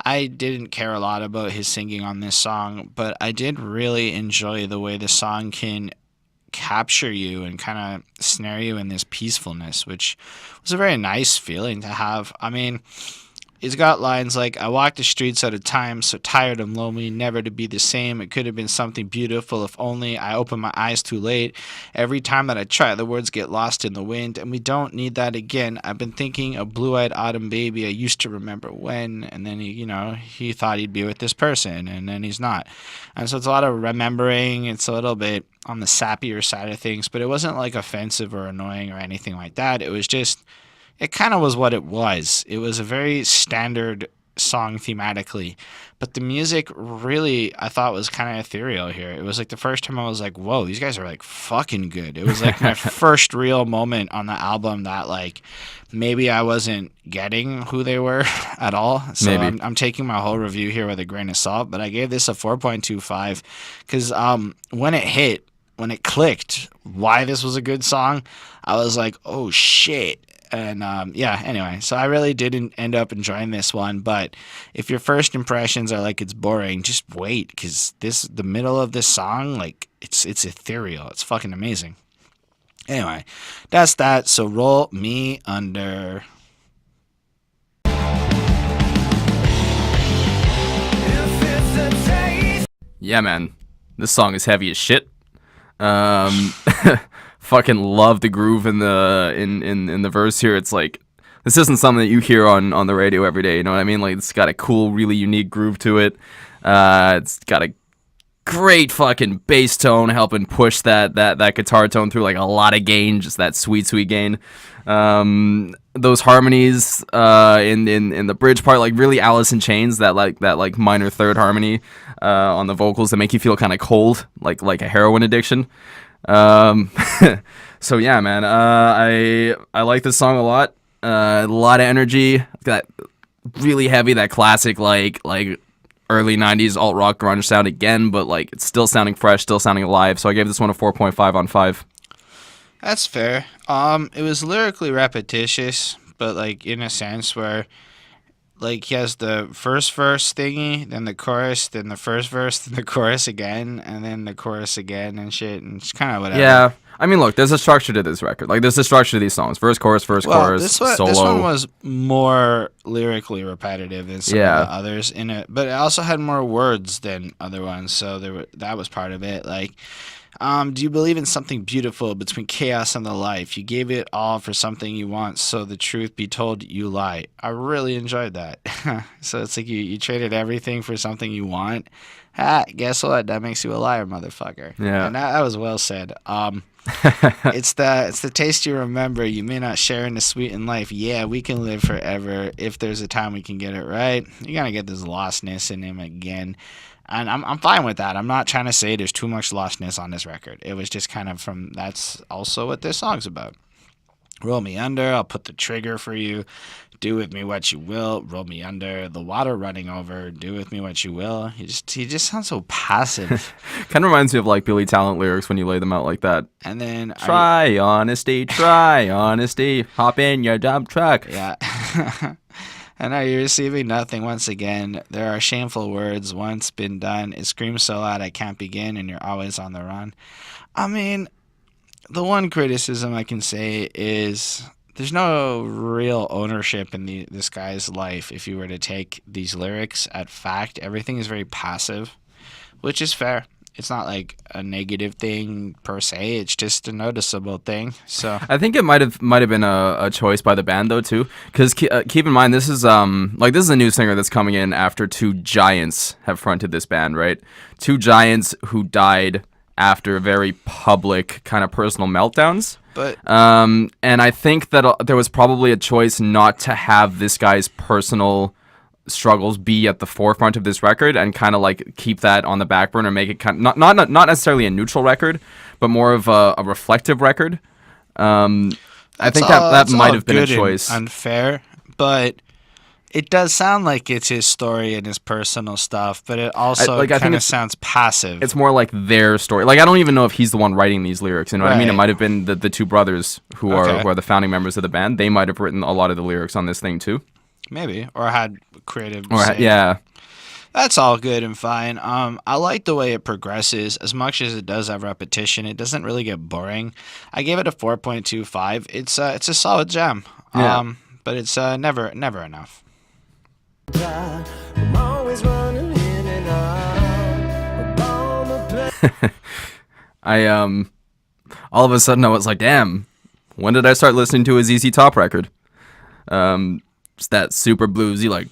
I didn't care a lot about his singing on this song, but I did really enjoy the way the song can capture you and kind of snare you in this peacefulness, which was a very nice feeling to have. I mean, he's got lines like, I walk the streets at a time so tired and lonely, never to be the same. It could have been something beautiful if only I opened my eyes too late. Every time that I try, the words get lost in the wind, and we don't need that again. I've been thinking a blue-eyed autumn baby I used to remember when, and then he thought he'd be with this person, and then he's not. And so it's a lot of remembering. It's a little bit on the sappier side of things, but it wasn't like offensive or annoying or anything like that. It was just, it kind of was what it was. It was a very standard song thematically, but the music really I thought was kind of ethereal here. It was like the first time I was like, whoa, these guys are like fucking good. It was like my first real moment on the album that like maybe I wasn't getting who they were at all. So I'm taking my whole review here with a grain of salt, but I gave this a 4.25 because when it clicked why this was a good song, I was like, oh shit. And anyway, so I really didn't end up enjoying this one. But if your first impressions are like it's boring, just wait, because the middle of this song, like it's ethereal. It's fucking amazing. Anyway, that's that. So roll me under. Yeah, man, this song is heavy as shit. Fucking love the groove in the verse here. It's like this isn't something that you hear on the radio every day. You know what I mean? Like it's got a cool, really unique groove to it. It's got a great fucking bass tone helping push that guitar tone through, like a lot of gain, just that sweet gain. Those harmonies in the bridge part, like really Alice in Chains, that minor third harmony on the vocals that make you feel kind of cold, like a heroin addiction. So yeah, man, I like this song a lot. A lot of energy. Got really heavy, that classic like early 90s alt rock grunge sound again, but like it's still sounding fresh, still sounding alive. So I gave this one a 4.5 on 5. That's fair. It was lyrically repetitious, but like in a sense where like he has the first verse thingy, then the chorus, then the first verse, then the chorus again, and then the chorus again and shit, and it's kind of whatever. Yeah. I mean, look, there's a structure to this record. Like, there's a structure to these songs. Verse, chorus, solo. This one was more lyrically repetitive than some of the others in it, but it also had more words than other ones, so that was part of it. Like, do you believe in something beautiful between chaos and the life? You gave it all for something you want, so the truth be told, you lie. I really enjoyed that. So it's like you traded everything for something you want. Guess what? That makes you a liar, motherfucker. Yeah. And that was well said. It's the taste you remember. You may not share in the sweet in life. Yeah, we can live forever. If there's a time we can get it right, you're gonna get this lostness in him again. And I'm fine with that. I'm not trying to say there's too much lostness on this record. It was just kind of that's also what this song's about. Roll me under, I'll put the trigger for you. Do with me what you will. Roll me under, the water running over. Do with me what you will. He just sounds so passive. Kind of reminds me of like Billy Talent lyrics when you lay them out like that. And then try honesty, hop in your dump truck. Yeah. And are you receiving nothing once again? There are shameful words once been done. It screams so loud I can't begin, and you're always on the run. I mean, the one criticism I can say is there's no real ownership in this guy's life. If you were to take these lyrics at fact, everything is very passive, which is fair. It's not like a negative thing per se. It's just a noticeable thing. So I think it might have been a choice by the band though too, because keep in mind this is a new singer that's coming in after two giants have fronted this band, right? Two giants who died after very public kind of personal meltdowns. But and I think that there was probably a choice not to have this guy's personal struggles be at the forefront of this record and kind of like keep that on the back burner, make it kind of not necessarily a neutral record, but more of a reflective record. I think that might have been a choice. Unfair, but it does sound like it's his story and his personal stuff, but it also kind of sounds passive. It's more like their story. Like I don't even know if he's the one writing these lyrics. You know what I mean? It might have been the two brothers who are the founding members of the band. They might have written a lot of the lyrics on this thing too. Maybe, or had creative. Yeah. That's all good and fine. I like the way it progresses. As much as it does have repetition, it doesn't really get boring. I gave it a 4.25. It's a solid jam. Yeah. But it's never enough. I'm always running in and out. I all of a sudden I was like, damn, when did I start listening to a ZZ Top record? It's that super bluesy like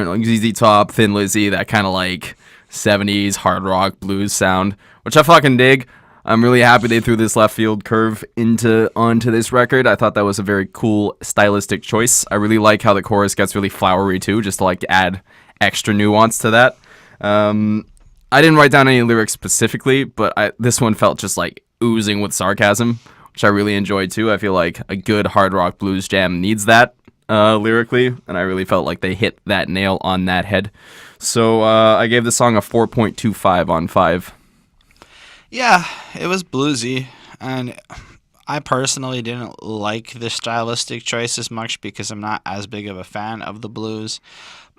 like ZZ Top, Thin Lizzy, that kind of like 70s hard rock blues sound, which I fucking dig. I'm really happy they threw this left field curve onto this record. I thought that was a very cool stylistic choice. I really like how the chorus gets really flowery too, just to like add extra nuance to that. I didn't write down any lyrics specifically, but this one felt just like oozing with sarcasm, which I really enjoyed too. I feel like a good hard rock blues jam needs that lyrically, and I really felt like they hit that nail on that head. So I gave the song a 4.25 on 5. Yeah, it was bluesy, and I personally didn't like the stylistic choice as much because I'm not as big of a fan of the blues,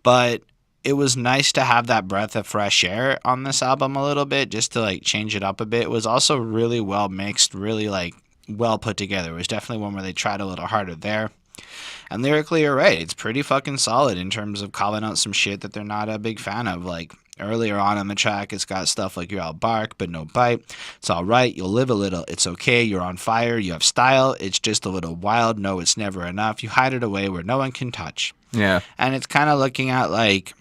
but it was nice to have that breath of fresh air on this album a little bit, just to like change it up a bit. It was also really well mixed, really like well put together. It was definitely one where they tried a little harder there. And lyrically, you're right, it's pretty fucking solid in terms of calling out some shit that they're not a big fan of. Like earlier on in the track, it's got stuff like you're all bark but no bite. It's all right, you'll live a little. It's okay, you're on fire, you have style. It's just a little wild. No, it's never enough. You hide it away where no one can touch. Yeah. And it's kind of looking at like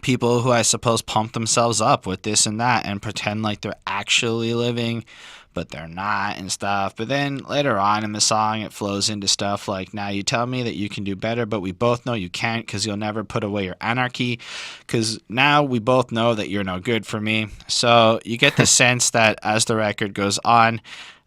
people who I suppose pump themselves up with this and that and pretend like they're actually living, but they're not and stuff. But then later on in the song, it flows into stuff like, now you tell me that you can do better, but we both know you can't because you'll never put away your anarchy, because now we both know that you're no good for me. So you get the sense that as the record goes on,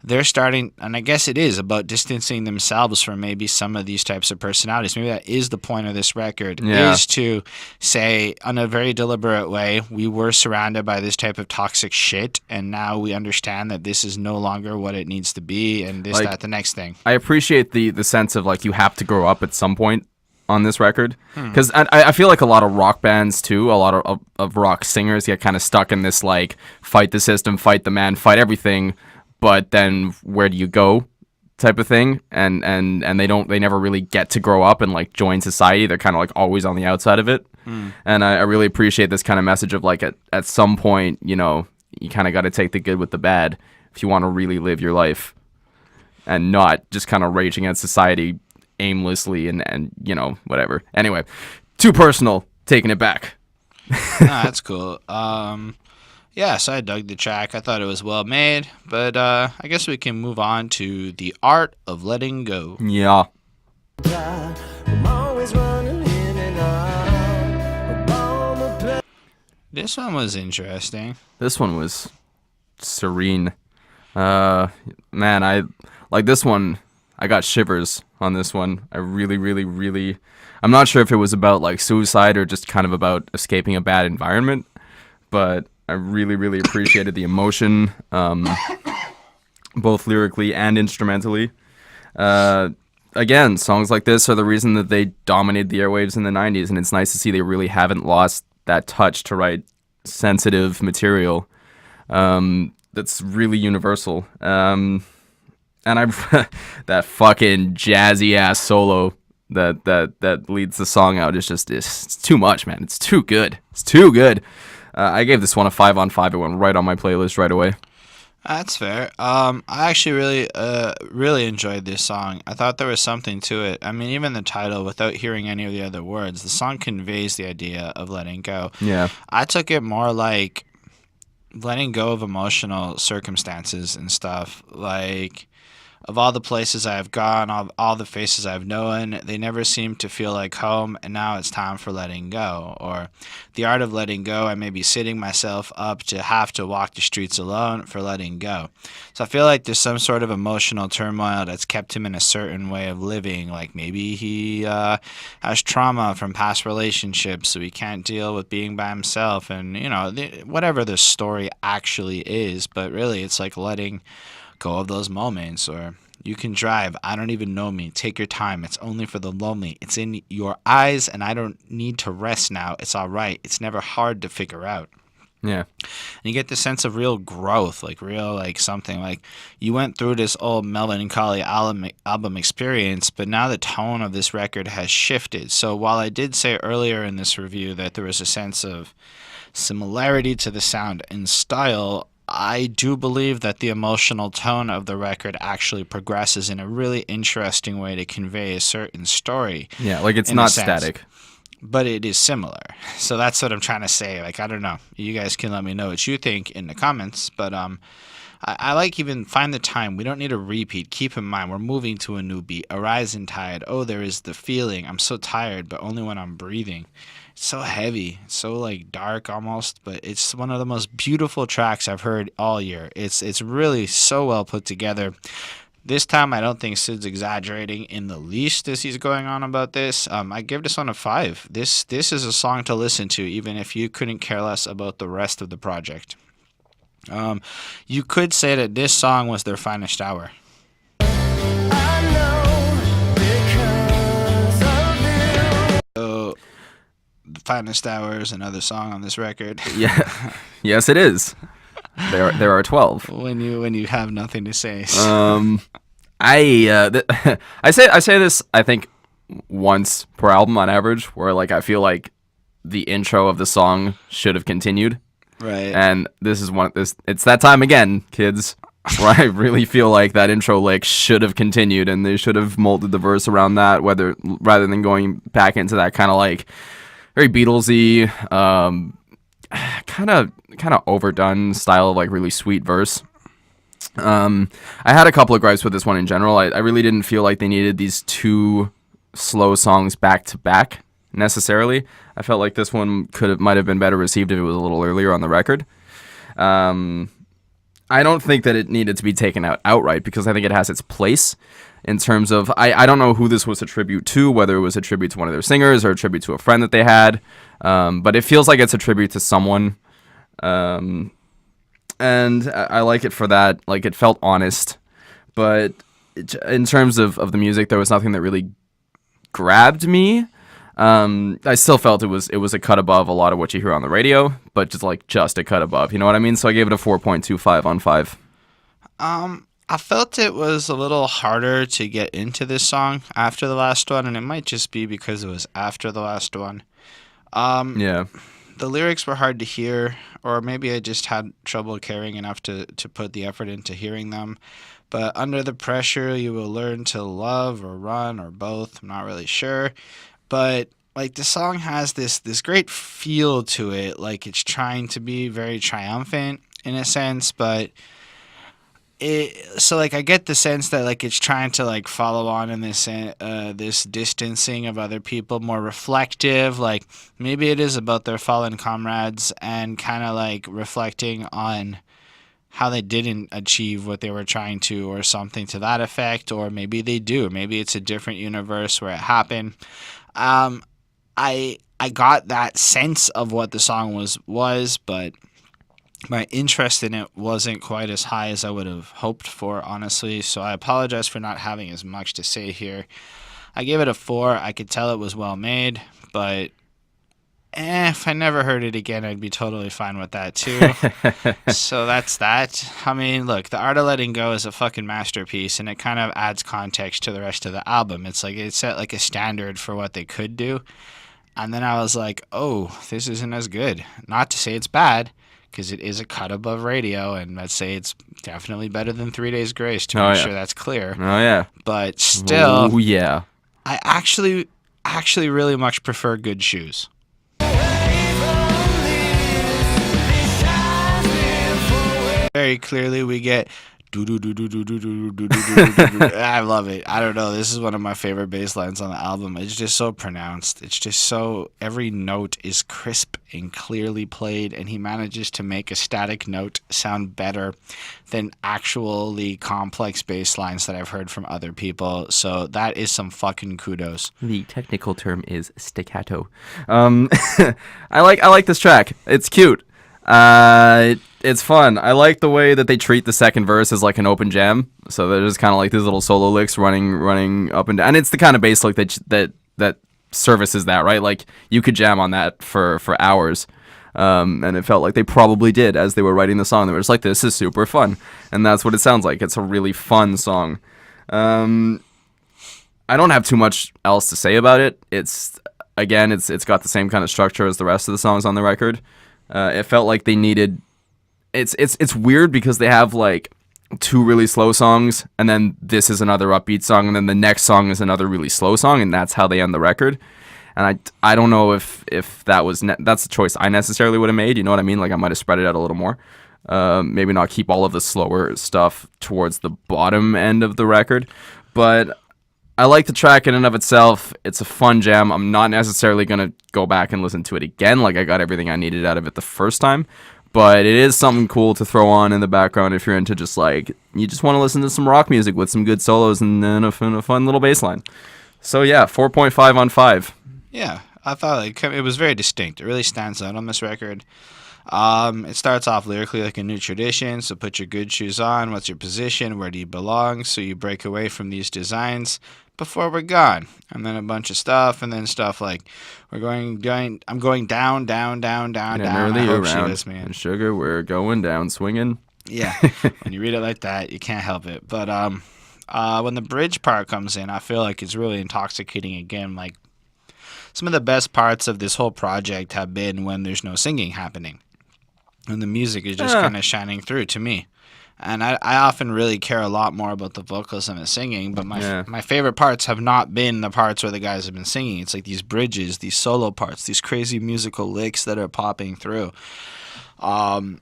they're starting, and I guess it is about distancing themselves from maybe some of these types of personalities. Maybe that is the point of this record, is to say, in a very deliberate way, we were surrounded by this type of toxic shit, and now we understand that this is no longer what it needs to be, and this, like, that, the next thing. I appreciate the sense of, like, you have to grow up at some point on this record, because I feel like a lot of rock bands too, a lot of rock singers get kind of stuck in this, like, fight the system, fight the man, fight everything, but then where do you go type of thing, and they never really get to grow up and like join society. They're kind of like always on the outside of it. And I really appreciate this kind of message of like at some point, you know, you kind of got to take the good with the bad if you want to really live your life and not just kind of rage against society aimlessly and you know, whatever. Anyway, too personal, taking it back. That's cool. Yeah, so I dug the track. I thought it was well made, but I guess we can move on to The Art of Letting Go. Yeah. I'm always running in and out. This one was interesting. This one was serene. Man, I like this one. I got shivers on this one. I really, really, really... I'm not sure if it was about like suicide or just kind of about escaping a bad environment, but I really, really appreciated the emotion, both lyrically and instrumentally. Again, songs like this are the reason that they dominated the airwaves in the 90s, and it's nice to see they really haven't lost that touch to write sensitive material that's really universal. And that fucking jazzy-ass solo that leads the song out is just it's too much, man. It's too good. It's too good. I gave this one a 5 on 5. It went right on my playlist right away. That's fair. I actually really enjoyed this song. I thought there was something to it. I mean, even the title, without hearing any of the other words, the song conveys the idea of letting go. Yeah. I took it more like letting go of emotional circumstances and stuff. Like, of all the places I've gone, all the faces I've known, they never seem to feel like home, and now it's time for letting go. Or the art of letting go, I may be setting myself up to have to walk the streets alone for letting go. So I feel like there's some sort of emotional turmoil that's kept him in a certain way of living. Like maybe he has trauma from past relationships, so he can't deal with being by himself, and, you know, whatever the story actually is. But really, it's like letting go of those moments. Or you can drive, I don't even know me, take your time, it's only for the lonely, it's in your eyes and I don't need to rest now, it's all right, it's never hard to figure out. Yeah. And you get the sense of real growth, like real, like something like you went through this old melancholy album experience, but now the tone of this record has shifted. So while I did say earlier in this review that there was a sense of similarity to the sound and style, I do believe that the emotional tone of the record actually progresses in a really interesting way to convey a certain story. Yeah, like it's not static. But it is similar. So that's what I'm trying to say. Like, I don't know. You guys can let me know what you think in the comments. But I like even Find the Time. We don't need a repeat. Keep in mind, we're moving to a new beat. Arise and Tide. Oh, there is the feeling. I'm so tired, but only when I'm breathing. It's so heavy. It's so like dark almost, but it's one of the most beautiful tracks I've heard all year. It's really so well put together. This time, I don't think Syd's exaggerating in the least as he's going on about this. I give this one a 5. This is a song to listen to, even if you couldn't care less about the rest of the project. You could say that this song was their finest hour. So, the finest hour is another song on this record. Yeah, yes, it is. There are 12. When you have nothing to say. I say this, I think, once per album on average, where like I feel like the intro of the song should have continued. Right. And it's that time again, kids, where I really feel like that intro lick should have continued, and they should have molded the verse around that, rather than going back into that kind of like very Beatlesy, kind of overdone style of like really sweet verse. I had a couple of gripes with this one in general. I really didn't feel like they needed these two slow songs back to back necessarily. I felt like this one might have been better received if it was a little earlier on the record. I don't think that it needed to be taken out outright, because I think it has its place in terms of, I don't know who this was a tribute to, whether it was a tribute to one of their singers or a tribute to a friend that they had, but it feels like it's a tribute to someone. And I like it for that. Like, it felt honest, but in terms of the music, there was nothing that really grabbed me. I still felt it was a cut above a lot of what you hear on the radio, but just a cut above, you know what I mean? So I gave it a 4.25 on 5. I felt it was a little harder to get into this song after the last one, and it might just be because it was after the last one. Yeah. The lyrics were hard to hear, or maybe I just had trouble caring enough to put the effort into hearing them. But under the pressure, you will learn to love or run or both. I'm not really sure. But like, the song has this great feel to it. Like, it's trying to be very triumphant in a sense, but I get the sense that like it's trying to like follow on in this distancing of other people, more reflective. Like, maybe it is about their fallen comrades and kind of like reflecting on how they didn't achieve what they were trying to, or something to that effect. Or maybe they do. Maybe it's a different universe where it happened. I got that sense of what the song was, but my interest in it wasn't quite as high as I would have hoped for, honestly. So I apologize for not having as much to say here. I gave it a 4. I could tell it was well made, but if I never heard it again, I'd be totally fine with that too. So that's that. I mean, look, The Art of Letting Go is a fucking masterpiece, and it kind of adds context to the rest of the album. It's like it set like a standard for what they could do. And then I was like, oh, this isn't as good. Not to say it's bad, because it is a cut above radio, and I'd say it's definitely better than 3 Days Grace, to make sure that's clear. Oh, yeah. But still, oh, yeah. I actually really much prefer Good Shoes. Very clearly, we get I love it. I don't know. This is one of my favorite bass lines on the album. It's just so pronounced. It's just so, every note is crisp and clearly played, and he manages to make a static note sound better than actually complex bass lines that I've heard from other people. So that is some fucking kudos. The technical term is staccato. I like this track. It's cute. It's fun. I like the way that they treat the second verse as like an open jam. So they're just kind of like these little solo licks running up and down. And it's the kind of bass lick that services that, right? Like, you could jam on that for hours. And it felt like they probably did as they were writing the song. They were just like, this is super fun. And that's what it sounds like. It's a really fun song. I don't have too much else to say about it. It's got the same kind of structure as the rest of the songs on the record. It felt like they needed... It's weird because they have like 2 really slow songs, and then this is another upbeat song, and then the next song is another really slow song, and that's how they end the record. And I don't know if that's a choice I necessarily would have made. You know what I mean? Like, I might have spread it out a little more. maybe not keep all of the slower stuff towards the bottom end of the record. But I like the track in and of itself. It's a fun jam. I'm not necessarily going to go back and listen to it again. Like, I got everything I needed out of it the first time. But it is something cool to throw on in the background if you're into just like, you just want to listen to some rock music with some good solos and then a fun little bass line. So yeah, 4.5 on 5. Yeah, I thought like it was very distinct. It really stands out on this record. It starts off lyrically like a new tradition. So put your good shoes on. What's your position? Where do you belong? So you break away from these designs before we're gone. And then a bunch of stuff, and then stuff like I'm going down. And early I hope she around is, man. and sugar, we're going down swinging. Yeah, when you read it like that, you can't help it. But when the bridge part comes in, I feel like it's really intoxicating again. Like, some of the best parts of this whole project have been when there's no singing happening, and the music is just kind of shining through to me. And I often really care a lot more about the vocals than the singing, but my favorite parts have not been the parts where the guys have been singing. It's like these bridges, these solo parts, these crazy musical licks that are popping through. I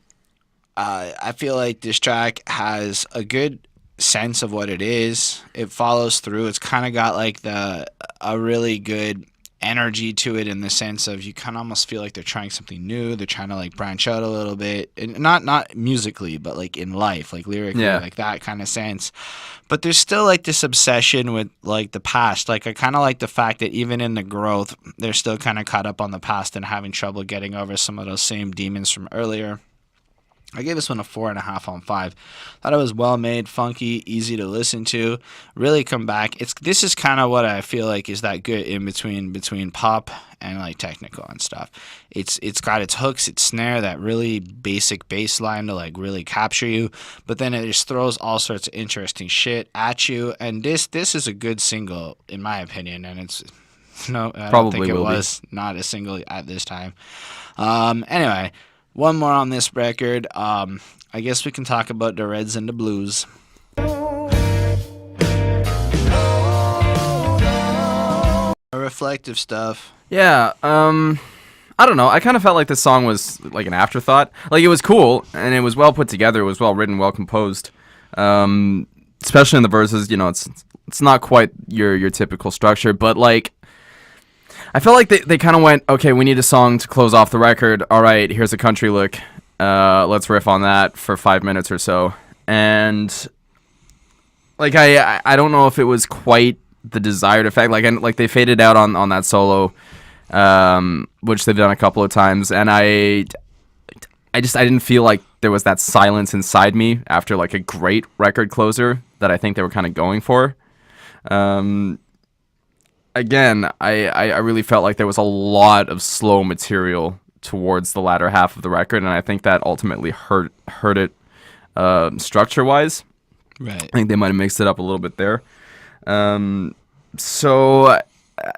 feel like this track has a good sense of what it is. It follows through. It's kind of got like a really good energy to it, in the sense of you kind of almost feel like they're trying something new. They're trying to like branch out a little bit, and not musically, but like in life, like lyrically, like that kind of sense. But there's still like this obsession with like the past. Like, I kind of like the fact that even in the growth, they're still kind of caught up on the past and having trouble getting over some of those same demons from earlier. I gave this one a 4.5 on 5. Thought it was well made, funky, easy to listen to. Really come back. This is kind of what I feel like is that good in between pop and like technical and stuff. It's got its hooks, its snare, that really basic bass line to like really capture you, but then it just throws all sorts of interesting shit at you. And this is a good single in my opinion, and it's no, I don't think it was not a single at this time. Anyway. One more on this record. I guess we can talk about the Reds and the Blues. Reflective stuff. Yeah, I don't know. I kind of felt like this song was like an afterthought. Like, it was cool, and it was well put together. It was well written, well composed. Especially in the verses, you know, it's not quite your typical structure, but like, I felt like they kind of went, okay, we need a song to close off the record. All right, here's a country lick. Let's riff on that for 5 minutes or so. And like, I don't know if it was quite the desired effect. Like they faded out on that solo, which they've done a couple of times. And I didn't feel like there was that silence inside me after like a great record closer that I think they were kind of going for. Again, I really felt like there was a lot of slow material towards the latter half of the record, and I think that ultimately hurt it structure-wise. Right. I think they might have mixed it up a little bit there. So,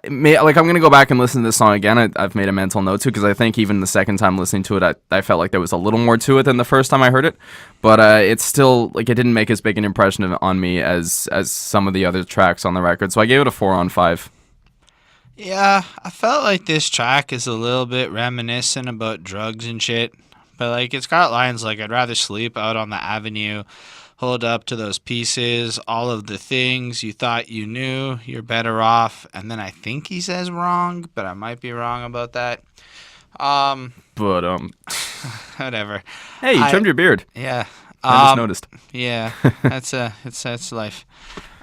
I'm going to go back and listen to this song again. I've made a mental note too, because I think even the second time listening to it, I felt like there was a little more to it than the first time I heard it. But it's still, like, it didn't make as big an impression on me as some of the other tracks on the record. So I gave it a 4 on 5. Yeah, I felt like this track is a little bit reminiscent about drugs and shit. But, like, it's got lines like, I'd rather sleep out on the avenue, hold up to those pieces, all of the things you thought you knew, you're better off. And then I think he says wrong, but I might be wrong about that. Whatever. Hey, you trimmed your beard. Yeah. I just noticed. Yeah, that's life.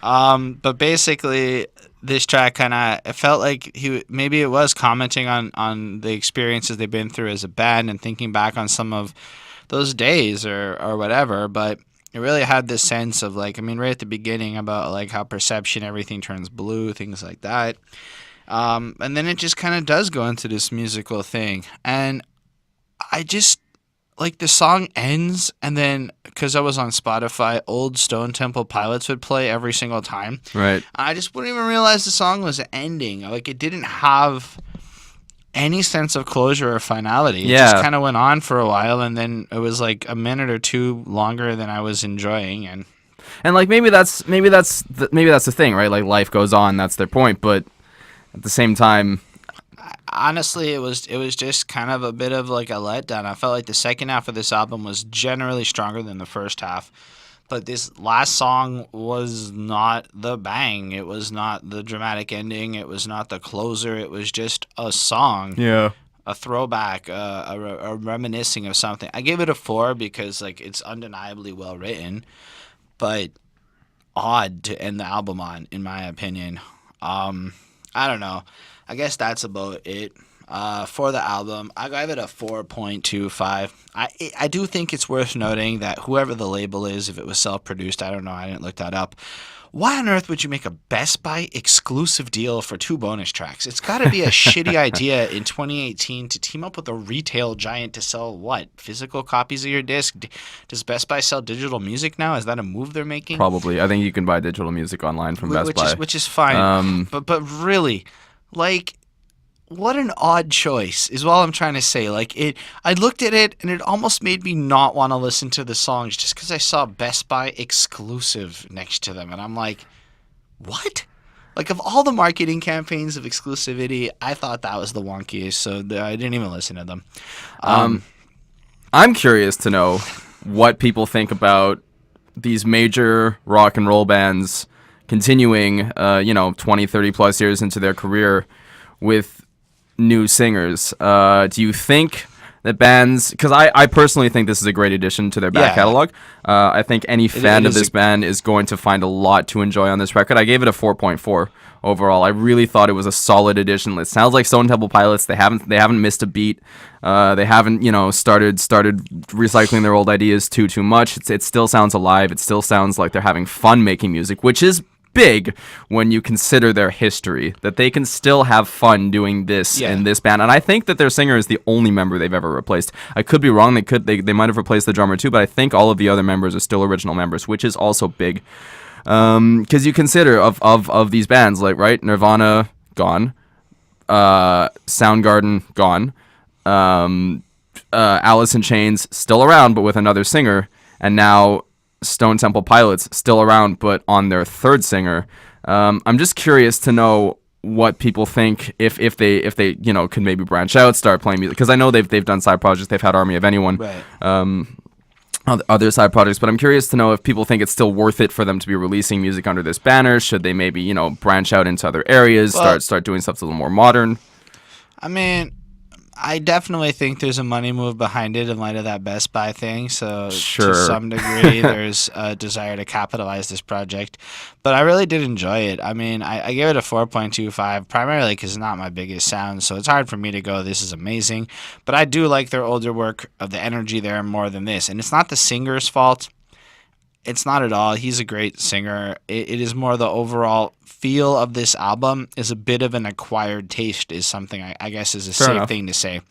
But basically, this track kind of, it felt like maybe it was commenting on the experiences they've been through as a band and thinking back on some of those days or whatever. But it really had this sense of like, I mean, right at the beginning about like how perception, everything turns blue, things like that. And then it just kind of does go into this musical thing. And I just, like, the song ends, and then, because I was on Spotify, old Stone Temple Pilots would play every single time. Right. I just wouldn't even realize the song was ending. Like, it didn't have any sense of closure or finality. It just kind of went on for a while, and then it was like a minute or two longer than I was enjoying. And like, maybe that's the thing, right? Like, life goes on. That's their point. But at the same time, honestly, it was just kind of a bit of like a letdown. I felt like the second half of this album was generally stronger than the first half. But this last song was not the bang. It was not the dramatic ending. It was not the closer. It was just a song. Yeah. A throwback, a reminiscing of something. I gave it a 4 because like it's undeniably well written, but odd to end the album on, in my opinion. I don't know. I guess that's about it. For the album, I gave it a 4.25. I do think it's worth noting that whoever the label is, if it was self-produced, I don't know, I didn't look that up. Why on earth would you make a Best Buy exclusive deal for 2 bonus tracks? It's got to be a shitty idea in 2018 to team up with a retail giant to sell what? Physical copies of your disc? Does Best Buy sell digital music now? Is that a move they're making? Probably. I think you can buy digital music online from Best Buy. Which is fine. But really, like, what an odd choice is all I'm trying to say. Like, I looked at it and it almost made me not want to listen to the songs just because I saw Best Buy exclusive next to them. And I'm like, what? Like, of all the marketing campaigns of exclusivity, I thought that was the wonkiest. So I didn't even listen to them. I'm curious to know what people think about these major rock and roll bands continuing, 20, 30 plus years into their career with new singers. Do you think that bands, because I personally think this is a great addition to their back catalog. I think any fan of this band is going to find a lot to enjoy on this record. I gave it a 4.4 overall. I really thought it was a solid addition. It sounds like Stone Temple Pilots. They haven't missed a beat. They haven't started recycling their old ideas too much. It still sounds alive. It still sounds like they're having fun making music, which is big when you consider their history, that they can still have fun doing this in this band. And I think that their singer is the only member they've ever replaced. I could be wrong. They might have replaced the drummer too, but I think all of the other members are still original members, which is also big. Because you consider of these bands, like, right, Nirvana, gone. Soundgarden, gone. Alice in Chains, still around, but with another singer. And now Stone Temple Pilots, still around, but on their third singer. I'm just curious to know what people think if they can maybe branch out, start playing music, because I know they've done side projects. They've had Army of Anyone, Right. Other side projects, but I'm curious to know if people think it's still worth it for them to be releasing music under this banner. Should they maybe branch out into other areas, start doing stuff that's a little more modern? I mean, I definitely think there's a money move behind it in light of that Best Buy thing. So Sure. to some degree, there's a desire to capitalize this project. But I really did enjoy it. I mean, I gave it a 4.25, primarily because it's not my biggest sound. So it's hard for me to go, this is amazing. But I do like their older work, of the energy there more than this. And it's not the singer's fault. It's not at all. He's a great singer. It is more the overall feel of this album is a bit of an acquired taste, is something I guess is a Fair safe enough. thing to say.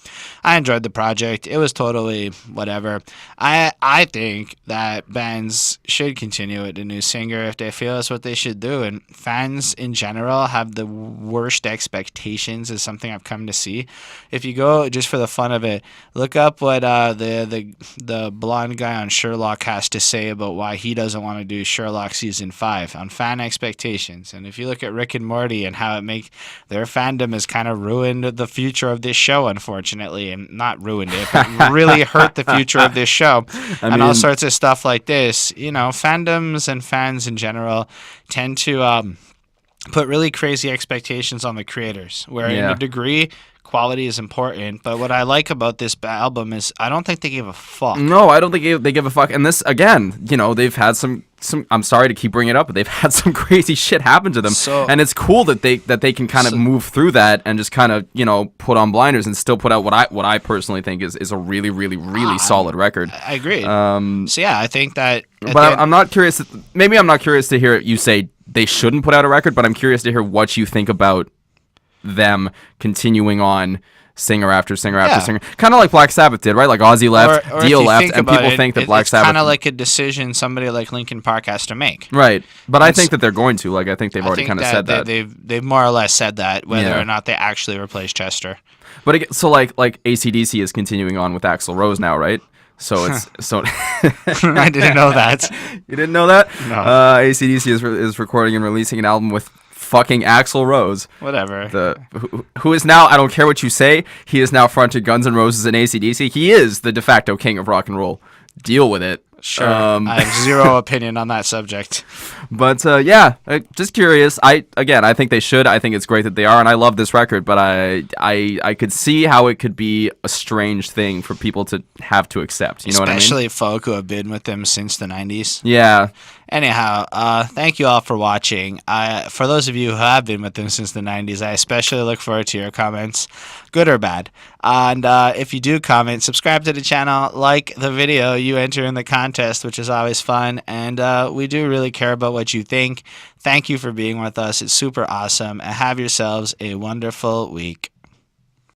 I enjoyed the project. It was totally whatever. I think that bands should continue with a new singer if they feel that's what they should do. And fans in general have the worst expectations, is something I've come to see. If you go just for the fun of it, look up what the blonde guy on Sherlock has to say about why he doesn't want to do Sherlock season 5 on fan expectations. And if you look at Rick and Morty and how their fandom has kind of ruined the future of this show, unfortunately, and not ruined it, but really hurt the future of this show, and all sorts of stuff like this. Fandoms and fans in general tend to put really crazy expectations on the creators, where in a degree, quality is important. But what I like about this album is I don't think they give a fuck. No, I don't think they give a fuck. And this, again, they've had some. I'm sorry to keep bringing it up, but they've had some crazy shit happen to them. And it's cool that they can kind of move through that and just kind of put on blinders and still put out what I personally think is a really, really, really solid record. I agree. So yeah, I think that. But I'm not curious. Maybe I'm not curious to hear you say they shouldn't put out a record, but I'm curious to hear what you think about them continuing on singer after singer after singer, kind of like Black Sabbath did, right? Like Ozzy left, or Dio if you left, and people think that Black Sabbath. It's kind of like a decision somebody like Linkin Park has to make, right? But I think that they're going to. Like, I think they've already kind of said that. They've more or less said that, whether or not they actually replace Chester. But so like AC/DC is continuing on with Axl Rose now, right? So it's so. I didn't know that. You didn't know that? No. AC/DC is recording and releasing an album with fucking Axl Rose, Whatever. who is now, I don't care what you say, he is now fronted Guns N' Roses and AC/DC. He is the de facto king of rock and roll. Deal with it. Sure. I have zero opinion on that subject. But yeah, just curious. I think they should. I think it's great that they are, and I love this record. But I could see how it could be a strange thing for people to have to accept. You know what I mean? Especially folk who have been with them since the 90s. Yeah. Anyhow, thank you all for watching. For those of you who have been with them since the 90s, I especially look forward to your comments, good or bad. And if you do comment, subscribe to the channel, like the video, you enter in the contest, which is always fun. And we do really care about what you think. Thank you for being with us. It's super awesome. And have yourselves a wonderful week.